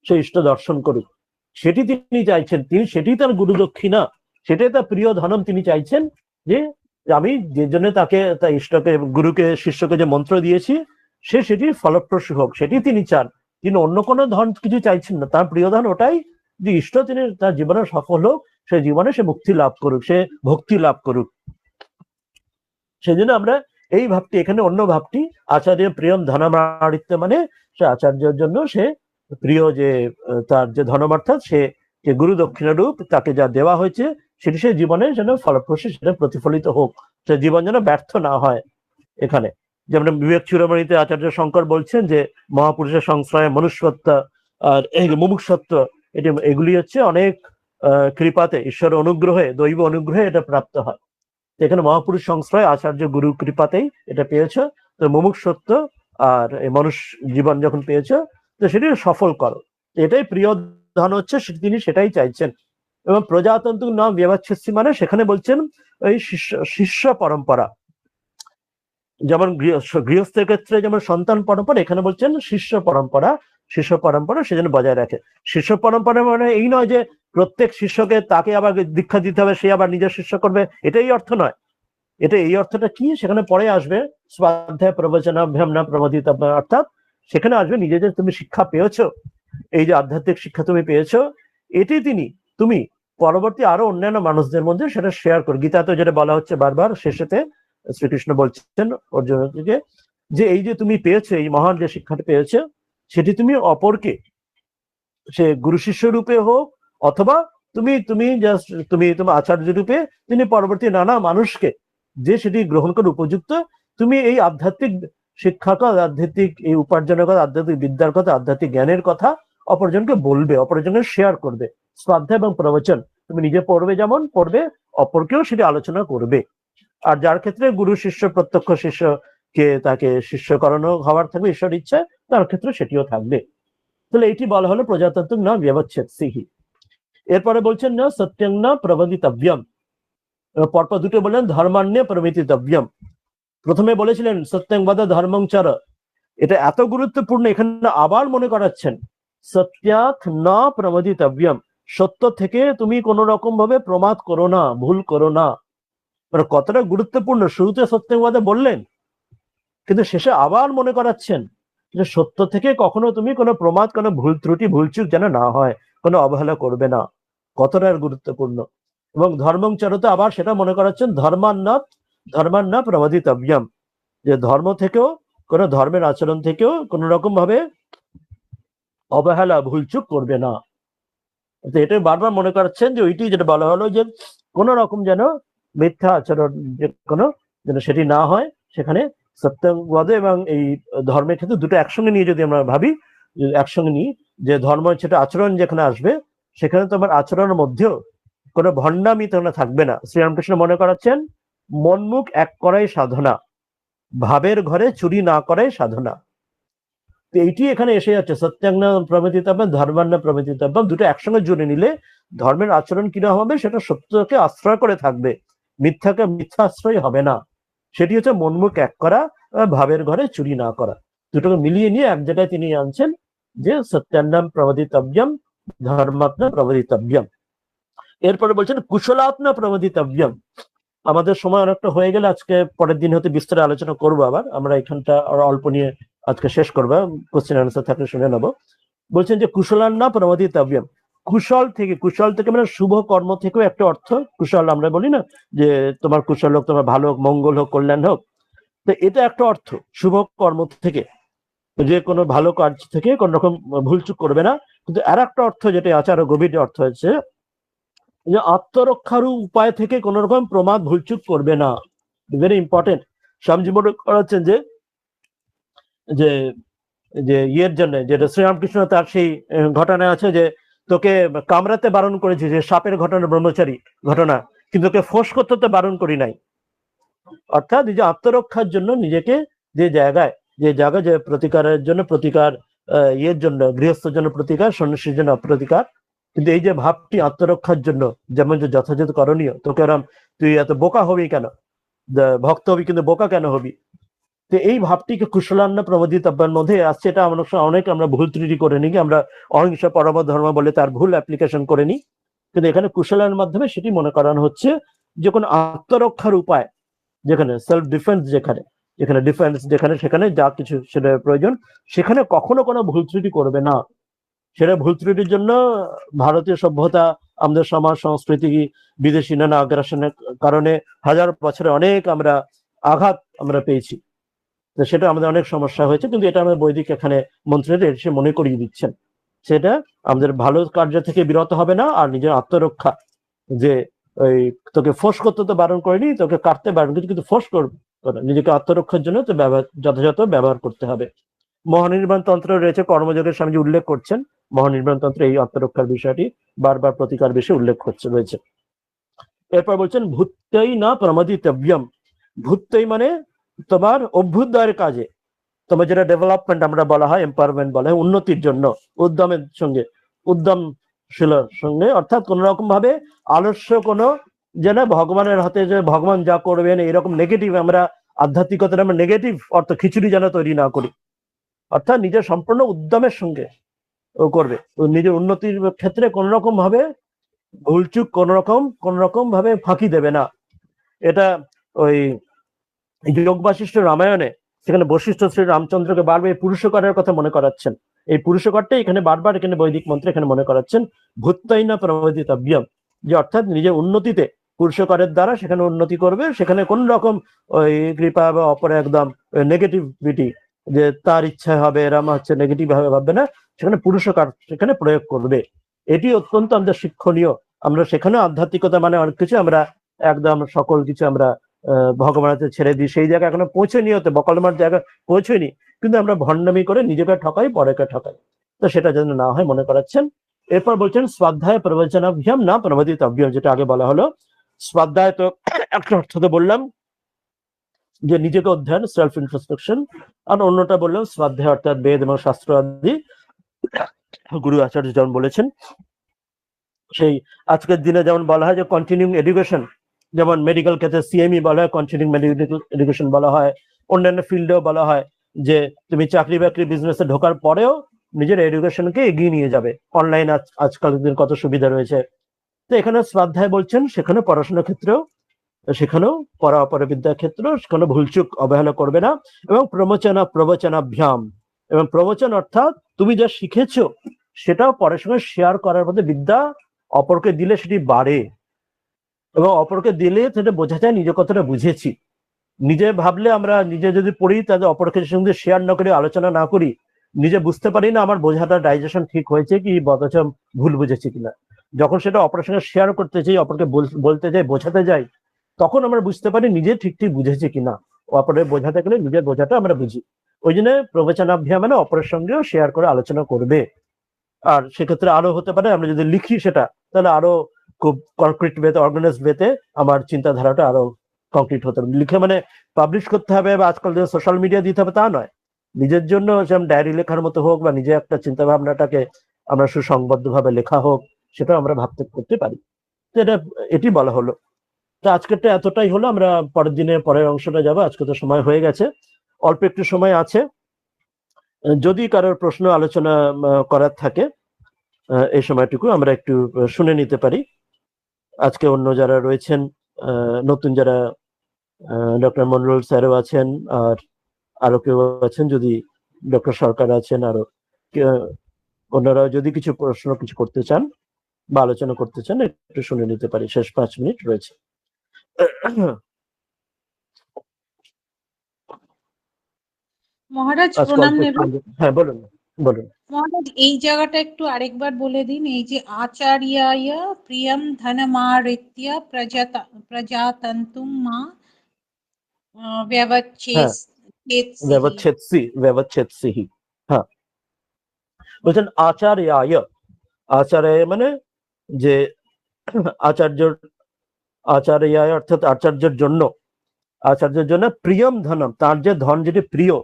সে ইষ্ট দর্শন করুক, সেটি তিনি চাইছেন। তিনি সেটি তার গুরু দক্ষিণা, সেটাই তার প্রিয় ধনম। তিনি চাইছেন যে আমি যে জন্য তাকে, তার ইষ্টকে, গুরুকে, শিষ্যকে যে মন্ত্র দিয়েছি, সে সেটি ফলপ্রসূ হোক, সেটি তিনি চান। তিনি অন্য কোনো ধন কিছু চাইছেন না, তার প্রিয় ধন ওটাই যে ইষ্ট তিনি তার জীবনে সফল হোক, সে জীবনে সে মুক্তি লাভ করুক, সে ভক্তি লাভ করুক। সেই জন্য আমরা এই ভাবটি, এখানে অন্য ভাবটি, আচার্য প্রিয়ম ধনমারিত্য, মানে সে আচার্যের জন্য সে প্রিয়, যে তার যে ধনমার্থাৎ সে যে গুরু দক্ষিণা রূপ তাকে যা দেওয়া হয়েছে, সেটি সে জীবনে যেন ফলপ্রসূ, সেটা প্রতিফলিত হোক, সে জীবন যেন ব্যর্থ না হয়। এখানে যেমন বিবেক চূড়ামণিতে আচার্য শঙ্কর বলছেন যে মহাপুরুষের সংশ্রয়ে মনুষ্যত্ব আর মুমুক্ষুত্ব, এগুলি হচ্ছে অনেক কৃপাতে, ঈশ্বর অনুগ্রহে, দৈব অনুগ্রহে এটা প্রাপ্ত হয়। এখানে মহাপুরুষ সংশ্রয় আচার্য গুরু কৃপাতেই এটা পেয়েছো। তো মুমুক্ষুত্ব আর মনুষ্য জীবন যখন পেয়েছো, তো সেটি সফল করো, এটাই প্রিয় ধন হচ্ছে, তিনি সেটাই চাইছেন। এবং প্রজাতন্ত্র নাম ব্যবচ্ছেদসি, মানে সেখানে বলছেন ওই শিষ্য পরম্পরা, যেমন গৃহস্থের ক্ষেত্রে যেমন সন্তান পরম্পরা, এখানে বলছেন শিষ্য পরম্পরা সেজন্য বজায় রাখে। শিষ্য পরম্পরা মানে এই নয় যে প্রত্যেক শিষ্যকে তাকে আবার দীক্ষা দিতে হবে, সে আবার নিজের শিষ্য করবে, এটাই অর্থ নয়। এটা এই অর্থটা কি সেখানে পরে আসবে, স্বাধ্যায় প্রবচনাভ্যাম না প্রমোদিত, অর্থাৎ সেখানে আসবে নিজে যে তুমি শিক্ষা পেয়েছো, এই যে আধ্যাত্মিক শিক্ষা তুমি পেয়েছো, এটি তুমি পরবর্তী আরো অন্যান্য মানুষদের মধ্যে সেটা শেয়ার করো। গীতাতে যেটা বলা হচ্ছে বারবার শেষেতে, শ্রীকৃষ্ণ বলছেন অর্জুনকে যে এই যে তুমি পেয়েছো, এই মহান যে শিক্ষাটা পেয়েছো, সেটি তুমি অপরকে, সে গুরু শিষ্য রূপে হোক অথবা তুমি তুমি জাস্ট তুমি তোমার আচার্য রূপে তিনি পরবর্তী নানা মানুষকে যে সেটি গ্রহণ করে উপযুক্ত, তুমি এই আধ্যাত্মিক শিক্ষার কথা, আধ্যাত্মিক এই উপার্জনের কথা, আধ্যাত্মিক বিদ্যার কথা, আধ্যাত্মিক জ্ঞানের কথা অপরজনকে বলবে, অপরজনকে শেয়ার করবে। শ্রদ্ধা এবং প্রবচন, তুমি নিজে পড়বে, যেমন পড়বে অপরকেও সেটি আলোচনা করবে। আর যার ক্ষেত্রে গুরু শিষ্য, প্রত্যক্ষ শিষ্যকে তাকে শিষ্য করানো হওয়ার থাকবে ঈশ্বর ইচ্ছা, তার ক্ষেত্রে সেটিও থাকবে। তাহলে এটি বলা হলো প্রজাতন্ত্র না ব্যবচ্ছেদ সিহি। এরপরে বলছেন না সত্যং না প্রবদিতব্যম, পরপর দুটো বললেন ধর্মান্য প্রবৃতিতব্যম। প্রথমে বলেছিলেন সত্যং বদ ধর্মং চর, এটা এত গুরুত্বপূর্ণ, এখানে আবার মনে করাচ্ছেন সত্যাথ না প্রমদিতব্যম, সত্য থেকে তুমি কোন রকম ভাবে প্রমাদ করো না, ভুল করো না। মানে কতটা গুরুত্বপূর্ণ, শুরুতে সত্যং বদে বললেন, কিন্তু শেষে আবার মনে করাচ্ছেন যে সত্য থেকে কখনো তুমি কোনো প্রমাদ, কোনো ভুল ত্রুটি, ভুলচুক যেন না হয়, কোনো অবহেলা করবে না, কতটা গুরুত্বপূর্ণ। এবং ধর্মং চরতে আবার সেটা মনে করাচ্ছেন ধর্মান্না প্রমদিতব্যম, যে ধর্ম থেকেও, কোনো ধর্মের আচরণ থেকেও কোন রকম ভাবে অবহেলা, ভুলচুক করবে না। এটা বারবার মনে করাচ্ছেন যে ওইটি যেটা বলা হলো যে কোন রকম যেন মিথ্যা আচরণ যে কোনো যেন সেটি না হয়। সেখানে সত্যবাদে এবং এই ধর্মের ক্ষেত্রে দুটো একসঙ্গে নিয়ে যদি আমরা ভাবি, একসঙ্গে নিই যে ধর্ম সেটা আচরণ যেখানে আসবে, সেখানে তো আমার আচরণের মধ্যেও কোনো ভণ্ডামি তোমরা থাকবে না। শ্রীরামকৃষ্ণ মনে করাচ্ছেন মনমুখ এক করাই সাধনা, ভাবের ঘরে চুরি না করাই সাধনা। এইটি এখানে এসে যাচ্ছে, সত্যাঙ্গ প্রমিতিতব্যম, ধর্মান্ন প্রমিতিতব্যম, দুটো একসঙ্গে জুড়ে নিলে ধর্মের আচরণ কিরকম হবে, সেটা সত্যকে আশ্রয় করে থাকবে, মিথ্যাকে মিথ্যা আশ্রয় হবে না। সেটি হচ্ছে মনমুখ এক করা, ভাবের ঘরে চুরি না করা। দুটোকে মিলিয়ে নিয়ে এক জায়গায় তিনি আনছেন যে সত্যান্নম প্রবদিতব্যম, ধর্মাত্ম প্রবদিতব্যম। এরপরে বলছেন কুশলাত্ম প্রবদিতব্যম। আমাদের সময় অনেকটা হয়ে গেলে আজকে পরের দিন হতে বিস্তারে আলোচনা করবো। আবার আমরা এখানটা অল্প নিয়ে আজকে শেষ করবো, কোশ্চেন আনসার থাকলে শুনে নেবো। বলছেন যে কুশলান্না প্রমদিতব্যম, কুশল থেকে মানে শুভ কর্ম থেকেও একটা অর্থ। কুশল আমরা বলি না যে তোমার কুশল হোক, তোমার ভালো হোক, মঙ্গল হোক, কল্যাণ হোক, তো এটা একটা অর্থ শুভ কর্ম থেকে, যে কোনো ভালো কাজ থেকে কোন রকম ভুলচুক করবে না। কিন্তু আর একটা অর্থ যেটা আছে, আরো গভীর অর্থ হচ্ছে যে আত্মরক্ষার উপায় থেকে কোন রকম প্রমাদ ভুলচুক করবে না। Very important. স্বামীজি মনে করাচ্ছেন যে যে যে ইয়ের জন্য, যেটা শ্রীরামকৃষ্ণ তার সেই ঘটনা আছে যে তোকে কামড়াতে বারণ করেছে, যে সাপের ঘটনা, ব্রহ্মচারী ঘটনা, কিন্তু তোকে ফোঁস করতে তো বারণ করি নাই। অর্থাৎ নিজে আত্মরক্ষার জন্য নিজেকে যে জায়গায় যে প্রতিকারের জন্য প্রতিকার, ইয়ের জন্য গৃহস্থের জন্য প্রতিকার, সন্ন্যাসীর জন্য অপ্রতিকার, কিন্তু এই যে ভাবটি আত্মরক্ষার জন্য যেমন যে যথাযথ করণীয়, তোকে তুই এত বোকা হবি কেন, ভক্ত হবি কিন্তু বোকা কেন হবি, তো এই ভাবটিকে কুশলান্ন প্রবদিতব্যের মধ্যে আসছে। এটা অনেক আমরা ভুল ত্রুটি করে নিই, আমরা অহিংস পরম ধর্ম বলে তার ভুল অ্যাপ্লিকেশন করে নিই। কিন্তু এখানে কুশলানের মাধ্যমে সেটি মনে করানো হচ্ছে যে কোনো আত্মরক্ষার উপায়, যেখানে সেলফ ডিফেন্স, যেখানে ডিফেন্স সেখানে যা কিছু সেটা প্রয়োজন, সেখানে কখনো কোনো ভুল ত্রুটি করবে না। সেটা ভুল ত্রুটির জন্য ভারতীয় সভ্যতা, আমাদের সমাজ সংস্কৃতি, বিদেশি নানা আগ্রাসনের কারণে হাজার বছরে অনেক আমরা আঘাত আমরা পেয়েছি, তো সেটা আমাদের অনেক সমস্যা হয়েছে। কিন্তু এটা আমাদের বৈদিক এখানে মন্ত্রীরা এসে মনে করিয়ে দিচ্ছেন, সেটা আমাদের ভালো কার্য থেকে বিরত হবে না। আর নিজের আত্মরক্ষা, যে ওই তোকে ফোঁস করতে তো বারণ করেনি, তোকে কাটতে বারণ করছে, কিন্তু ফোঁস করবে, নিজেকে আত্মরক্ষার জন্য তো যথাযথ ব্যবহার করতে হবে। মহানির্বাণ তন্ত্র রয়েছে, কর্মযোগের স্বামীজি উল্লেখ করছেন মহানির্বাণ তন্ত্রে এই আত্মরক্ষার বিষয়টি বারবার প্রতিকার বিষয়ে উল্লেখ রয়েছে। এরপর বলছেন ভূত্যই না প্রমদিতব্যম। ভূত্যই মানে তোমার অভ্যুদয়ের কাজে, তোমার যেটা ডেভেলপমেন্ট আমরা বলা হয়, এম্পাওয়ারমেন্ট বলা হয়, উন্নতির জন্য উদ্যমের সঙ্গে, উদ্যমশীলের সঙ্গে, অর্থাৎ কোন রকম ভাবে আলস্য কোনো যেন ভগবানের হাতে যে ভগবান যা করবেন এরকম নেগেটিভ, আমরা আধ্যাত্মিকতার আমরা নেগেটিভ অর্থ খিচুড়ি যেন তৈরি না করি। অর্থাৎ নিজের সম্পূর্ণ উদ্যমের সঙ্গে ও করবে, নিজের উন্নতির ক্ষেত্রে কোন রকম ভাবে ভুলচুক কোন রকম ভাবে ফাঁকি দেবে না। এটা ওই যোগ বাশিষ্ঠ রামায়ণে, সেখানে বশিষ্ঠ শ্রী রামচন্দ্রকে বারবার এই পুরুষকারের কথা মনে করাচ্ছেন। এই পুরুষকারটাই এখানে বারবার এখানে বৈদিক মন্ত্রে এখানে মনে করাচ্ছেন ভূত্তাইনা প্রমদিতব্যম, যে অর্থাৎ নিজের উন্নতিতে পুরুষকারের দ্বারা সেখানে উন্নতি করবে, সেখানে কোন রকম ওই কৃপা বা অপরে একদম নেগেটিভিটি যে তার ইচ্ছা হবে এরম হচ্ছে নেগেটিভ ভাবে ভাববে না, সেখানে পুরুষকার সেখানে প্রয়োগ করবে। এটি অত্যন্ত আমাদের শিক্ষণীয়। আমরা সেখানে আধ্যাত্মিকতা মানে অনেক কিছু আমরা একদম সকল কিছু আমরা ভগবানের ছেড়ে দিই, সেই জায়গায় এখনো পৌঁছেনি, হতে বকলমার জায়গায় পৌঁছয়নি, কিন্তু আমরা ভণ্ডামি করে নিজেকে ঠকাই, পরেকে ঠকাই। তো সেটা যেন না হয় মনে করাচ্ছেন। এরপর বলছেন স্বাধ্যায় প্রবচনাভ্যাম না প্রমাদিতব্যম, যেটা আগে বলা হলো। স্বাধ্যায় তো একটা অর্থ তো বললাম যে নিজেকে অধ্যয়ন, সেলফ ইন্ট্রোস্পেকশন, আর অন্যটা বললাম স্বাধ্যায় অর্থাৎ বেদ এবং শাস্ত্র আদি গুরু আচার্য যেমন বলেছেন। সেই আজকের দিনে যেমন বলা হয় যে কন্টিনিউইং এডুকেশন, যেমন মেডিকেল ক্ষেত্রে সিএমই বলা হয়, কন্টিনিউইং মেডিকেল এডুকেশন বলা হয়, অন্যান্য ফিল্ডেও বলা হয় যে তুমি চাকরি বাকরি বিজনেসে ঢোকার পরেও নিজের এডুকেশনকে এগিয়ে নিয়ে যাবে। অনলাইন আজকালের দিন কত সুবিধা রয়েছে। তো এখানে স্বাধ্যায় বলছেন, সেখানে পড়াশোনার ক্ষেত্রেও, সেখানেও পড়া অপরবিদ্যার ক্ষেত্রেও সেখানে ভুলচুক অবহেলা করবে না। এবং প্রবচনাভ্যাম, এবং প্রবচন অর্থাৎ তুমি যা শিখেছো সেটাও পরের সঙ্গে শেয়ার করার মধ্যে বিদ্যা অপরকে দিলে সেটি বাড়ে, এবং অপরকে দিলে সেটা বোঝা যায় নিজে কতটা বুঝেছি। নিজে ভাবলে আমরা নিজে যদি পড়ি তাহলে অপরকে সঙ্গে শেয়ার না করি, আলোচনা না করি, নিজে বুঝতে পারি না আমার বোঝাটা ডাইজেশন ঠিক হয়েছে কি বরঞ্চ ভুল বুঝেছি কিনা। যখন সেটা অপরের সঙ্গে শেয়ার করতে চাই, অপরকে বলতে যাই, বোঝাতে যাই, তখন আমরা বুঝতে পারি নিজে ঠিক ঠিক বুঝেছি কিনা। অপরের বোঝাতে গেলে নিজের বোঝাটা আমরা বুঝি। ওই জন্য প্রবচনাভ্যাম মানে অপরের সঙ্গেও শেয়ার করে আলোচনা করবে। আর সেক্ষেত্রে আরো হতে পারে আমরা যদি লিখি সেটা, তাহলে আরো খুব কনক্রিট ওয়েতে, অর্গানাইজ ওয়েতে আমার চিন্তাধারাটা আরো কংক্রিট হতে হবে। লিখে মানে পাবলিশ করতে হবে বা আজকাল যে সোশ্যাল মিডিয়া দিতে হবে তা নয়, নিজের জন্য যেমন ডায়েরি লেখার মতো হোক, বা নিজে একটা চিন্তা ভাবনাটাকে আমরা সুসংবদ্ধ ভাবে লেখা হোক, সেটা আমরা ভাবতে করতে পারি। তো এটি বলা হলো। তো আজকেরটা এতটাই হলো, আমরা পরের দিনে পরের অংশটা যাবো। আজকে তো সময় হয়ে গেছে, অল্প একটু সময় আছে। যদি কারোর প্রশ্ন আলোচনা করার থাকে এই সময়টুকু আমরা একটু শুনে নিতে পারি। আজকে অন্য যারা রয়েছেন, নতুন যারা ডক্টর মনরুল স্যারও আছেন, আর আরো কেউ আছেন, যদি ডক্টর সরকার আছেন, আরো ওনারা যদি কিছু প্রশ্ন কিছু করতে চান বা আলোচনা করতে চান একটু শুনে নিতে পারি। শেষ 5 মিনিট রয়েছে। মহারাজ প্রণাম নেব। হ্যাঁ বলুন বলুন। মহারাজ এই জায়গাটা একটু আরেকবার বলে দিন, এই যে আচার্যায় প্রিয়ম ধনমারিত্য প্রজাতন্তুম মা ব্যবচ্ছেদসি। হ্যাঁ, বলছেন আচার্যায়। আচার্যায় মানে যে আচার্যায় অর্থাৎ আচার্যের জন্য, আচার্যের জন্য প্রিয়ম ধনম, তার যে ধন যেটি প্রিয়,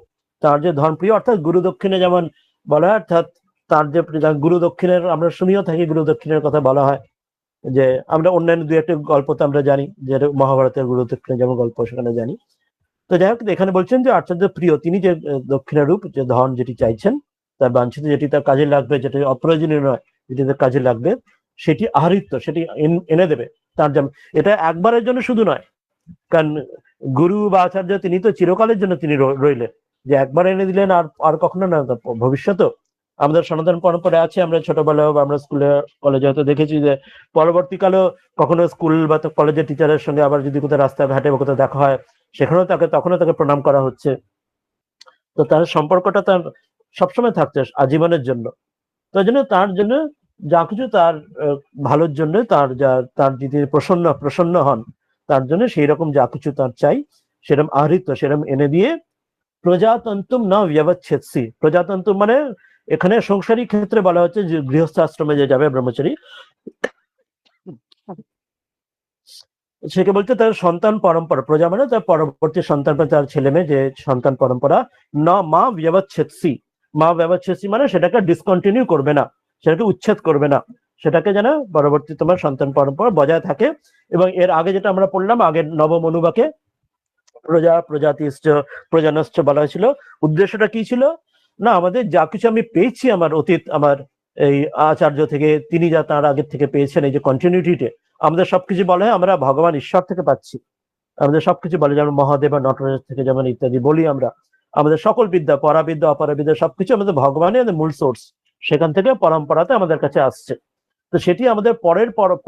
তার যে ধন প্রিয়, অর্থাৎ গুরু দক্ষিণে যেমন বলা হয়, অর্থাৎ তার যে গুরু দক্ষিণের আমরা শুনিও থাকি, গুরু দক্ষিণের কথা বলা হয়, যে আমরা অন্যান্য দুই একটা গল্প তো আমরা জানি, যে মহাভারতের গুরু দক্ষিণে যেমন গল্প সেখানে জানি। তো যাই হোক, এখানে বলছেন যে আচার্য প্রিয়, তিনি যে দক্ষিণের রূপ, যে ধন যেটি চাইছেন, তার বাঞ্ছিত যেটি তার কাজে লাগবে, যেটি অপ্রয়োজনীয় নয়, যেটি তার কাজে লাগবে, সেটি আহরিত, সেটি এনে দেবে তার যেমন। এটা একবারের জন্য শুধু নয়, কারণ গুরু বা আচার্য তিনি তো চিরকালের জন্য তিনি রইলেন, যে একবার এনে দিলেন আর আর কখনো না, ভবিষ্যতেও। আমাদের সনাতন পরম্পরা আছে, আমরা ছোটবেলায় বা আমরা স্কুলে কলেজে হয়তো দেখেছি যে পরবর্তীকালেও কখনো স্কুল বা কলেজের টিচারের সঙ্গে আবার যদি কোথাও রাস্তাঘাটে বা কোথাও দেখা হয়, সেখানেও তখনও তাকে প্রণাম করা হচ্ছে। তো তার সম্পর্কটা তার সবসময় থাকছে আজীবনের জন্য। তো জন্য তার জন্য যা কিছু তার ভালোর জন্য, তার যদি প্রসন্ন হন, তার জন্য সেই রকম যা কিছু তার চাই সেরকম আহৃত, সেরকম এনে দিয়ে প্রজাতন্তুম না ব্যবচ্ছেদসি। প্রজাতন্তু মানে এখানে সংসারী ক্ষেত্রে বলা হচ্ছে যে গৃহস্থ আশ্রমে যে যাবে ব্রহ্মচারী, সেকে বলতে তার সন্তান পরম্পরা, প্রজা মানে তার পরবর্তী সন্তান, তার ছেলে মেয়ে, যে সন্তান পরম্পরা না মা ব্যবচ্ছেদসি। মা ব্যবচ্ছেদসি মানে সেটাকে ডিসকন্টিনিউ করবে না, সেটাকে উচ্ছেদ করবে না, সেটাকে যেন পরবর্তী তোমার সন্তান পরম্পরা বজায় থাকে। এবং এর আগে যেটা আমরা পড়লাম, আগের নবম অনুবাকে প্রজাতিশ্চ প্রজানশ্চ বলা হয়েছিল। উদ্দেশ্যটা কি ছিল না, আমাদের যা কিছু আমি পেয়েছি আমার অতীত, আমার এই আচার্য থেকে, তিনি যা তার আগের থেকে পেয়েছেন, এই যে কন্টিনিউটিতে আমাদের সবকিছু বলা হয় আমরা ভগবান ঈশ্বর থেকে পাচ্ছি। আমাদের সবকিছু বলে, যেমন মহাদেব বা নটরাজ থেকে যেমন ইত্যাদি বলি আমরা, আমাদের সকল বিদ্যা, পরাবিদ্যা অপরাবিদ্যা সবকিছু আমাদের ভগবানই আমাদের মূল সোর্স, সেখান থেকে পরম্পরাতে আমাদের কাছে আসছে। তো সেটি আমাদের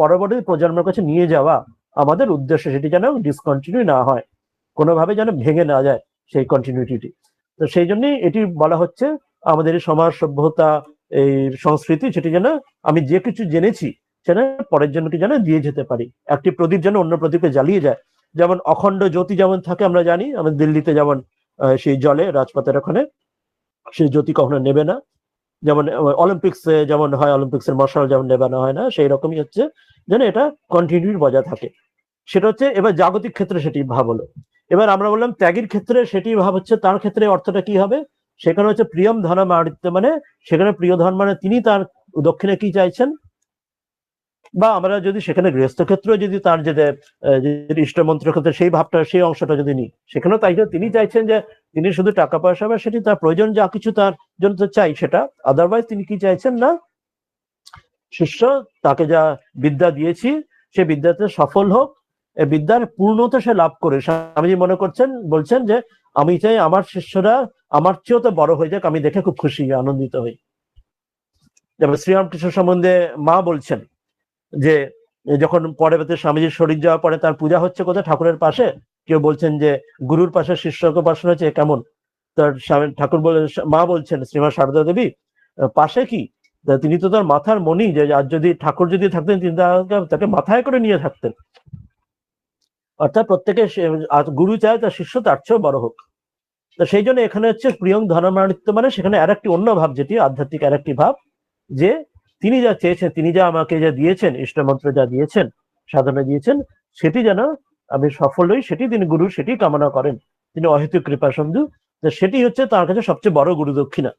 পরবর্তী প্রজন্মের কাছে নিয়ে যাওয়া আমাদের উদ্দেশ্য সেটি যেন ডিসকন্টিনিউ না হয়, কোনোভাবে যেন ভেঙে না যায় সেই কন্টিনিউটি। তো সেই জন্যই এটি বলা হচ্ছে আমাদের এই সমাজ সভ্যতা, এই সংস্কৃতি, সেটি যেন আমি যে কিছু জেনেছি সেটা পরের জনকে যেন দিয়ে যেতে পারি। একটি প্রদীপ যেন অন্য প্রদীপকে জ্বালিয়ে যায়, যেমন অখণ্ড জ্যোতি যেমন থাকে আমরা জানি, আমাদের দিল্লিতে যেমন সেই জলে রাজপথের ওখানে সেই জ্যোতি কখনো নেবে না, যেমন অলিম্পিক্সে যেমন হয়, অলিম্পিক্সের মশাল যেমন নেবানো হয় না, সেই রকমই হচ্ছে যেন এটা কন্টিনিউটি বজায় থাকে। সেটা হচ্ছে এবার জাগতিক ক্ষেত্রে সেটি ভাব হলো। এবার আমরা বললাম ত্যাগের ক্ষেত্রে সেটি ভাব হচ্ছে, তার ক্ষেত্রে অর্থটা কি হবে? সেখানে হচ্ছে প্রিয়ম ধনম আদিত্য, মানে সেখানে প্রিয় ধন মানে তিনি তার দক্ষিণে কি চাইছেন, বা আমরা যদি সেখানে গৃহস্থ ক্ষেত্রে যদি তার যে ইষ্টমন্ত্র ক্ষেত্রে সেই ভাবটা, সেই অংশটা যদি নিই, সেখানেও তাই তিনি চাইছেন যে তিনি শুধু টাকা পয়সা বা সেটি তার প্রয়োজন যা কিছু তার জন্য তো চাই সেটা, আদারওয়াইজ তিনি কি চাইছেন না শিষ্য তাকে যা বিদ্যা দিয়েছি সে বিদ্যাতে সফল হোক, এই বিদ্যার পূর্ণতা সে লাভ করে। স্বামীজি মনে করছেন, বলছেন যে আমি চাই আমার শিষ্যরা আমার চেয়েও তো বড় হয়ে যাক, আমি দেখে খুব খুশি আনন্দিত হই। যেমন শ্রীরামকৃষ্ণ সম্বন্ধে মা বলছেন যে যখন পরে স্বামীজির শরীর যাওয়ার পরে তার পূজা হচ্ছে কোথায়, ঠাকুরের পাশে, কেউ বলছেন যে গুরুর পাশে শিষ্যকে উপাসনা হচ্ছে কেমন, তার স্বামী ঠাকুর মা বলছেন শ্রীমা সারদা দেবী পাশে কি, তিনি তো তার মাথার মণি, যে আর যদি ঠাকুর যদি থাকতেন তিনি তাকে মাথায় করে নিয়ে থাকতেন। অর্থাৎ প্রত্যেকে গুরু চায় তার শিষ্য তার চেয়েও বড় হোক। তো সেই জন্য এখানে হচ্ছে প্রিয়ং ধর্মানিত্য, মানে সেখানে আর একটি অন্য ভাব, যেটি আধ্যাত্মিক আর একটি ভাব, যে তিনি যা চেয়েছেন, তিনি যা আমাকে যা দিয়েছেন, ইষ্টমন্ত্র যা দিয়েছেন, সাধনা দিয়েছেন, সেটি যেন আমি সফল হই, সেটি তিনি গুরু সেটি কামনা করেন, তিনি অহেতুক কৃপা সন্ধু। তো সেটি হচ্ছে তার কাছে সবচেয়ে বড় গুরু দক্ষিণা,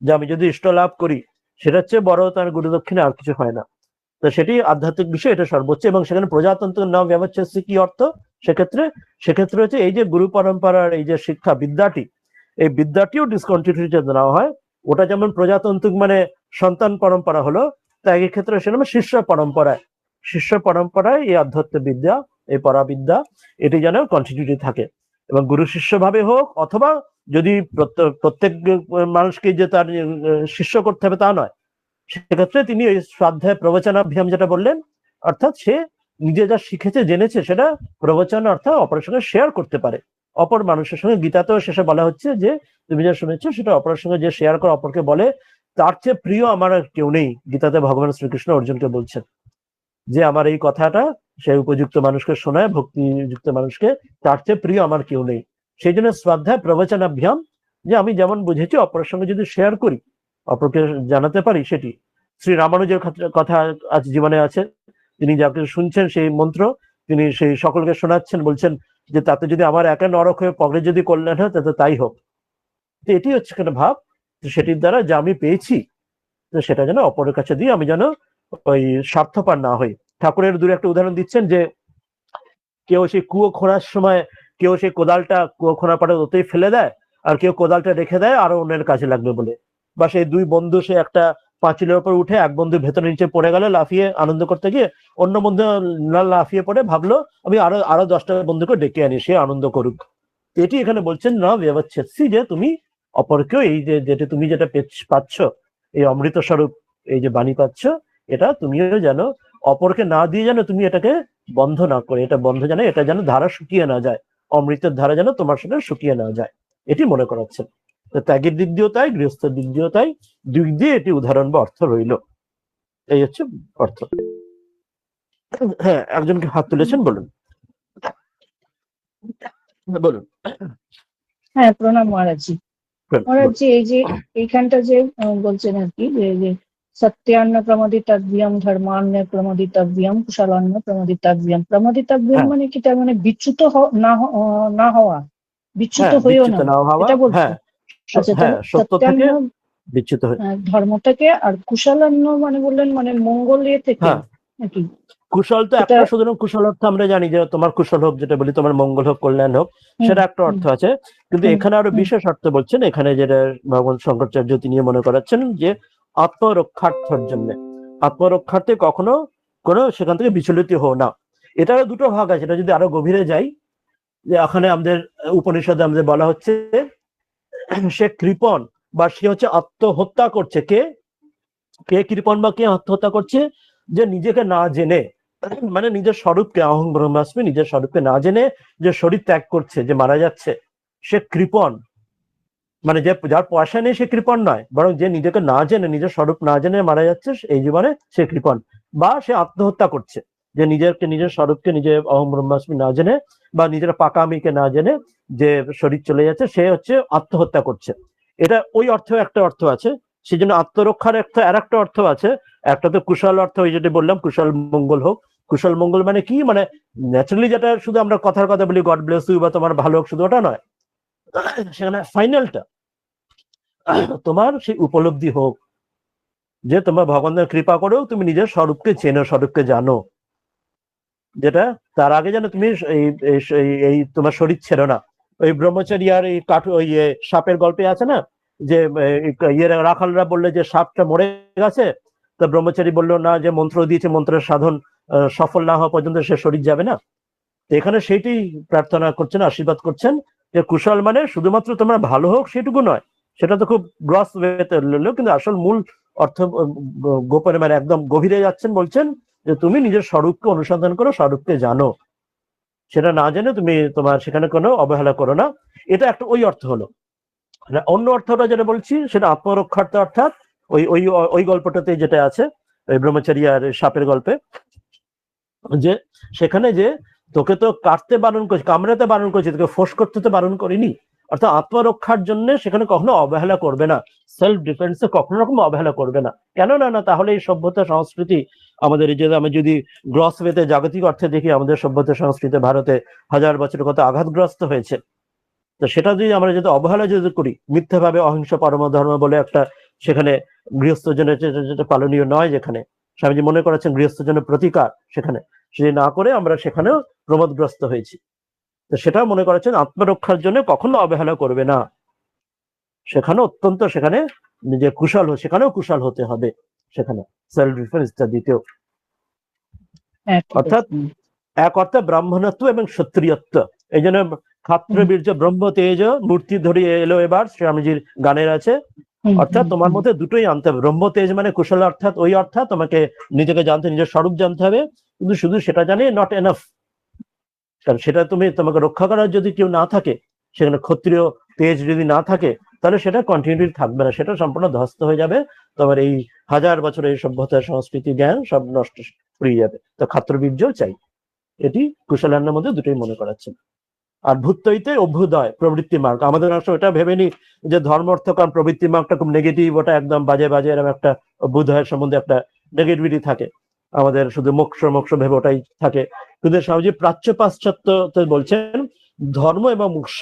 যে আমি যদি ইষ্ট লাভ করি সেটার চেয়ে বড় তার গুরু দক্ষিণা আর কিছু হয় না। তো সেটি আধ্যাত্মিক বিষয়, এটা সর্বোচ্চ। এবং সেখানে প্রজাতন্ত্র নাম ব্যবচ্ছেদ কি অর্থ, সেক্ষেত্রে হচ্ছে এই যে গুরু পরম্পরার এই যে শিক্ষা বিদ্যাটি, এই বিদ্যাটিও ডিসকন্টিনিউটি যদি নেওয়া হয়, ওটা যেমন প্রজাতন্ত্রিক মানে সন্তান পরম্পরা হলো, তাই এই ক্ষেত্রে সেরকম শিষ্য পরম্পরায় এই আধ্যাত্ম বিদ্যা, এই পরাবিদ্যা, এটি যেন কন্টিনিউটি থাকে। এবং গুরু শিষ্য ভাবে হোক, অথবা যদি প্রত্যেক মানুষকে যে তার শিষ্য করতে হবে তা নয়, সেক্ষেত্রে তিনি ওই স্বাধ্যায় প্রবচনাভ্যাম যেটা বললেন, অর্থাৎ সে নিজে যা শিখেছে জেনেছে সেটা প্রবচন অর্থাৎ অপরের সঙ্গে শেয়ার করতে পারে, অপর মানুষের সঙ্গে। গীতাতেও শেষে বলা হচ্ছে যে তুমি যা শুনেছো সেটা অপরের সঙ্গে যে শেয়ার করে, অপরকে বলে, তার চেয়ে প্রিয় আমার আর কেউ নেই। গীতাতে ভগবান শ্রীকৃষ্ণ অর্জুনকে বলছেন যে আমার এই কথাটা সে উপযুক্ত মানুষকে শোনায়, ভক্তিযুক্ত মানুষকে, তার চেয়ে প্রিয় আমার কেউ নেই। সেই জন্য শ্রদ্ধায় প্রবচনাভ্যাম, যে আমি যেমন বুঝেছি অপরের সঙ্গে যদি শেয়ার করি, অপরকে জানাতে পারি, সেটি শ্রী রামানুজের কথা আজ জীবনে আছে। তিনি যাকে শুনছেন সেই মন্ত্র তিনি সেই সকলকে শোনাচ্ছেন, বলছেন যে তাতে যদি আমার একা নরক হয়ে পরে যদি কল্যাণ হয় তাতে তাই হোক। তো এটি হচ্ছে একটা ভাব, সেটির দ্বারা যা আমি পেয়েছি সেটা যেন অপরের কাছে দিয়ে আমি যেন ওই স্বার্থপর না হই। ঠাকুরের দূরে একটা উদাহরণ দিচ্ছেন যে কেউ সেই কুয়ো খোঁড়ার সময় কেউ সেই কোদালটা কুয়ো খোঁড়ার পরে ওতেই ফেলে দেয়, আর কেউ কোদালটা রেখে দেয় আরো অন্যের কাজে লাগবে বলে। বা সেই দুই বন্ধু সে একটা পাঁচিলের উপর উঠে, এক বন্ধু ভেতরে নিচে পড়ে গেল লাফিয়ে আনন্দ করতে গিয়ে, অন্য বন্ধু লাফিয়ে পড়ে ভাবলো আমি আরো 10টা বন্ধুকে ডেকে আনি, সে আনন্দ করুক। এটি এখানে বলছেন না ব্যবচ্ছেদসি, যে তুমি অপরকেও এই যে যেটা তুমি যেটা পাচ্ছ, এই অমৃত স্বরূপ এই যে বাণী পাচ্ছ, এটা তুমিও যেন অপরকে না দিয়ে যেন তুমি এটাকে বন্ধ না করে, এটা বন্ধ যেন এটা যেন ধারা শুকিয়ে না যায়, অমৃতের ধারা যেন তোমার সাথে শুকিয়ে না যায়, এটি মনে করাচ্ছেন। ত্যাগের দিক দিয়েও তাই, গৃহস্থের দিক দিয়েও তাই, দুই দিয়ে এটি উদাহরণ বা অর্থ রইল। এই হচ্ছে অর্থ। হ্যাঁ, একজনকে হাত তুলেছেন, বলুন বলুন। হ্যাঁ, প্রণাম মহারাজজি। মহারাজজি, এই যে এইখানটা যে বলছেন আর কি, যে সত্যান্ন প্রমোদিতব্যম, ধর্মান্য প্রমোদিতব্যম, কুশলান্য প্রমোদিতব্যম। প্রমোদিতব্যম মানে কি, তার মানে বিচ্যুত না হওয়া, বিচ্যুত হইও না, এটা বলছেন। আচ্ছা, সত্যান্ন বিচ্যুত ধর্ম থেকে, আর কুশলান্য মানে বললেন মানে মঙ্গল থেকে নাকি? কুশল তো একটা, সুতরাং কুশল অর্থ আমরা জানি যে তোমার কুশল হোক, যেটা বলি তোমার মঙ্গল হোক, কল্যাণ হোক, সেটা একটা অর্থ আছে। কিন্তু এখানে আরো বিশেষ অর্থ বলছেন, এখানে যেটা ভগবান শঙ্করাচার্য তিনি মনে করাচ্ছেন যে আত্মরক্ষার্থের জন্য, আত্মরক্ষার্থে কখনো কোনো সেখান থেকে বিচলিত হও না। এটারও দুটো ভাগ আছে, এটা যদি আরো গভীরে যাই, যে এখানে আমাদের উপনিষদে আমাদের বলা হচ্ছে সে কৃপণ বা সে হচ্ছে আত্মহত্যা করছে। কে কৃপণ বা কে আত্মহত্যা করছে? যে নিজেকে না জেনে মানে নিজের স্বরূপকে, অহং ব্রহ্মাস্মি, নিজের স্বরূপকে না জেনে যে শরীর ত্যাগ করছে, যে মারা যাচ্ছে, সে কৃপণ। মানে যে যার পয়সা নেই সে কৃপণ নয়, বরং যে নিজেকে না জেনে, নিজের স্বরূপ না জেনে মারা যাচ্ছে এই জীবনে, সে কৃপণ। বা সে আত্মহত্যা করছে, যে নিজের স্বরূপকে, নিজে অহং ব্রহ্মাস্মি না জেনে, বা নিজের পাকামিকে না জেনে যে শরীর চলে যাচ্ছে, সে হচ্ছে আত্মহত্যা করছে। এটা ওই অর্থে একটা অর্থ আছে। সেই জন্য আত্মরক্ষার একটা আর একটা অর্থ আছে। একটা তো কুশল অর্থ, ওই যেটা বললাম, কুশল মঙ্গল হোক। কুশল মঙ্গল মানে কি, মানে ন্যাচারালি যেটা শুধু আমরা কথার কথা বলি, গড ব্লেস ইউ, বা তোমার ভালো হোক, শুধু ওটা নয়। সেখানে ফাইনালটা তোমার সেই উপলব্ধি হোক যে তোমার ভগবানের কৃপা করেও তুমি নিজের স্বরূপকে চেনো, স্বরূপকে জানো। যেটা তার আগে যেন তুমি এই তোমার শরীর ছেড়ো না। ওই ব্রহ্মচারী আর এই ওই সাপের গল্পে আছে না, যে রাখালরা বললে যে সাপটা মরে গেছে, তো ব্রহ্মচারী বললো না, যে মন্ত্র দিয়েছে, মন্ত্রের সাধন সফল না হওয়া পর্যন্ত সে শরীর যাবে না। তো এখানে সেইটি প্রার্থনা করছেন, আশীর্বাদ করছেন, যে কুশল মানে শুধুমাত্র তোমার ভালো হোক সেটুকু নয়, সেটা তো খুব গ্রস ওয়েতে, কিন্তু আসল মূল অর্থ গোপনে, মানে একদম গভীরে যাচ্ছেন, বলছেন যে তুমি নিজের স্বরূপকে অনুসন্ধান করো, স্বরূপকে জানো, সেটা না জেনে তুমি তোমার সেখানে কোনো অবহেলা করো না। এটা একটা ওই অর্থ হলো। অন্য অর্থটা যেটা বলছি সেটা আত্মরক্ষার্থে, অর্থাৎ ওই ওই ওই গল্পটাতে যেটা আছে, ওই ব্রহ্মচারী আর সাপের গল্পে, যে সেখানে যে তোকে তো কাটতে বারণ করছি, কামড়াতে বারণ করছি, তোকে ফোর্স করতে তো বারণ করিনি। অর্থাৎ আত্মরক্ষার জন্য সেখানে কখনো অবহেলা করবে না, সেলফ ডিফেন্সে কখনো রকম অবহেলা করবে না। কেন না, না তাহলে এই সভ্যতা সংস্কৃতি আমাদের, এই যে আমি যদি গ্রস ওয়েতে জাগতিক অর্থে দেখি, আমাদের সভ্যতা সংস্কৃতি ভারতে 1000 বছরের কত আঘাতগ্রস্ত হয়েছে। তো সেটা যদি আমরা যদি অবহেলা যদি করি, মিথ্যাভাবে অহিংস পরম ধর্ম বলে একটা, সেখানে গৃহস্থ জনের যেটা পালনীয় নয়, যেখানে স্বামীজি মনে করেছেন গৃহস্থ জনের প্রতিকার, সেখানে সে না করে আমরা সেখানেও প্রমোদগ্রস্ত হয়েছি। তো সেটাও মনে করেছেন আত্মরক্ষার জন্য কখনো অবহেলা করবে না, সেখানে অত্যন্ত, সেখানে নিজে কুশল, সেখানেও কুশল হতে হবে, সেখানে সেলফ ডিফেন্সটা দিতেও। অর্থাৎ এক অর্থে ব্রাহ্মণত্ব এবং ক্ষত্রিয়ত্ব। এই জন্য ক্ষাত্র বীর্য ব্রহ্ম তেজ মূর্তি ধরিয়ে এলো এবার, স্বামীজির গানের আছে। অর্থাৎ তোমার মধ্যে দুটোই আনতে হবে। ব্রহ্ম তেজ মানে কুশল, অর্থাৎ ওই অর্থাৎ তোমাকে নিজেকে জানতে, নিজের স্বরূপ জানতে হবে। কিন্তু শুধু সেটা জানি নট এনাফ, কারণ সেটা তোমাকে রক্ষা করার যদি কেউ না থাকে, সেখানে ক্ষত্রিয় তেজ যদি না থাকে, তাহলে সেটা কন্টিনিউটি থাকবে না, সেটা সম্পূর্ণ ধ্বস্ত হয়ে যাবে। তোমার এই 1000 বছরের এই সভ্যতা, সংস্কৃতি, জ্ঞান সব নষ্ট হয়ে যাবে। তো ক্ষাত্রবীর্য চাই, এটি কুশলান্নের মধ্যে দুটোই মনে করাচ্ছে। আর ভূতইতে অভ্যুদয় প্রবৃত্তি মার্গ, আমাদের অংশ এটা ভেবে নি যে ধর্ম অর্থ, কারণ প্রবৃত্তি মার্গটা খুব নেগেটিভ, ওটা একদম বাজে বাজে, এরকম একটা অভ্যুদয়ের সম্বন্ধে একটা নেগেটিভিটি থাকে আমাদের, শুধু মোক্ষ মোক্ষ ভেবে ওটাই থাকে। কিন্তু স্বামীজি প্রাচ্য পাশ্চাত্য বলছেন ধর্ম এবং মোক্ষ,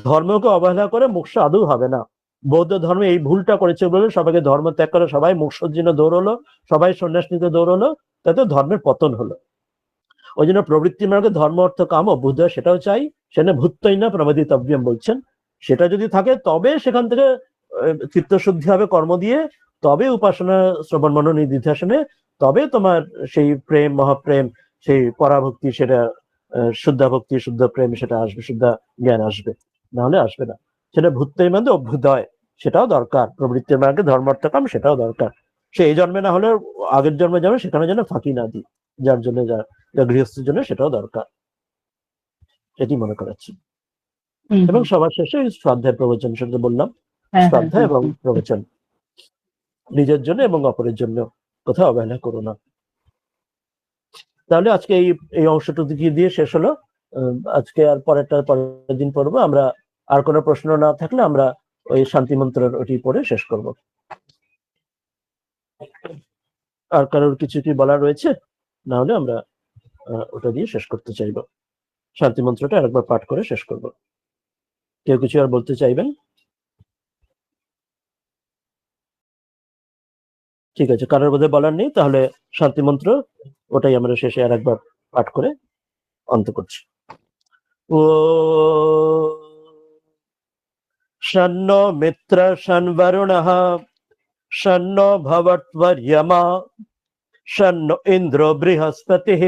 ধর্মকে অবহেলা করে মোক্ষ আদৌ হবে না। বৌদ্ধ ধর্মে এই ভুলটা করেছে বলে সবাইকে ধর্ম ত্যাগ করে সবাই মোক্ষর জন্য দৌড়লো, সবাই সন্ন্যাস নিতে দৌড়লো, তাতে ধর্মের পতন হলো। ওই জন্য প্রবৃত্তি মার্গে ধর্ম অর্থ কাম অভ্যুদয় সেটাও চাই, সেখানে ভূতই না প্রমাদিতব্যম বলছেন। সেটা যদি থাকে তবে সেখান থেকে চিত্তশুদ্ধি হবে কর্ম দিয়ে, তবে উপাসনা শ্রবণ মনন নিধিধ্যাসনে, তবে তোমার সেই প্রেম, মহাপ্রেম, সেই পরাভক্তি, সেটা শুদ্ধ ভক্তি, শুদ্ধ প্রেম সেটা আসবে, শুদ্ধ জ্ঞান আসবে, নাহলে আসবে না। সেটা ভূতই মানে অভ্যুদয়, সেটাও দরকার। প্রবৃত্তির মার্গে ধর্ম অর্থ কাম সেটাও দরকার। সে এই জন্মে না হলে আগের জন্মে যাবে, সেখানে যেন ফাঁকি না দিই, যার জন্য যা গৃহস্থের জন্য সেটাও দরকার, এটি মনে করাচ্ছি। এবং সবার শেষে শ্রদ্ধায় প্রবচন, সেটা বললাম, শ্রদ্ধা এবং প্রবচন নিজের জন্য এবং অপরের জন্য, কোথাও অবহেলা করো না। তাহলে আজকে এই অংশটুকু দিয়ে শেষ হলো। আজকে আর পরের দিন পড়বো আমরা। আর কোনো প্রশ্ন না থাকলে আমরা ওই শান্তি মন্ত্রের ওটি পড়ে শেষ করব। আর কারোর কিছু কি বলার রয়েছে? না হলে আমরা ওটা দিয়ে শেষ করতে চাইব। শান্তি মন্ত্রটা আরেকবার পাঠ করে শেষ করব। কেউ কিছু আর বলতে চাইবেন? ঠিক আছে, কারোর বোধহয় বলার নেই, তাহলে শান্তি মন্ত্র ওটাই আমরা শেষে আরেকবার পাঠ করে অন্ত করছি। ও শন্ন মিত্র শন্বরুণঃ শন্ন ভবৎবর্যমা শন্ন ইন্দ্র বৃহস্পতিঃ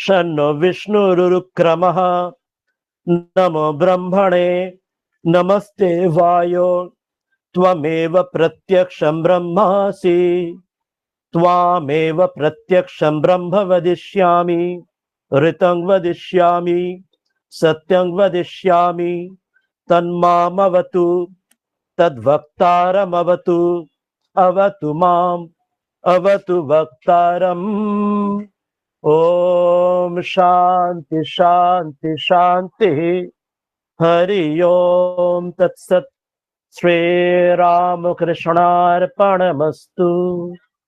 শন্ন বিষ্ণুরুক্রমঃ নমো ব্রহ্মণে নমস্তে বায়ো त्वमेव प्रत्यक्षं ब्रह्मासि त्वामेव प्रत्यक्षं ब्रह्म वदिष्यामि, ऋतं वदिष्यामि, सत्यं वदिष्यामि, तन्मामवतु, तद्वक्तारमवतु, अवतु माम्, अवतु वक्तारम्। ओम शांति शांति शांति। हरि ओम तत्सत्। श्री रामकृष्णार्पणमस्तु।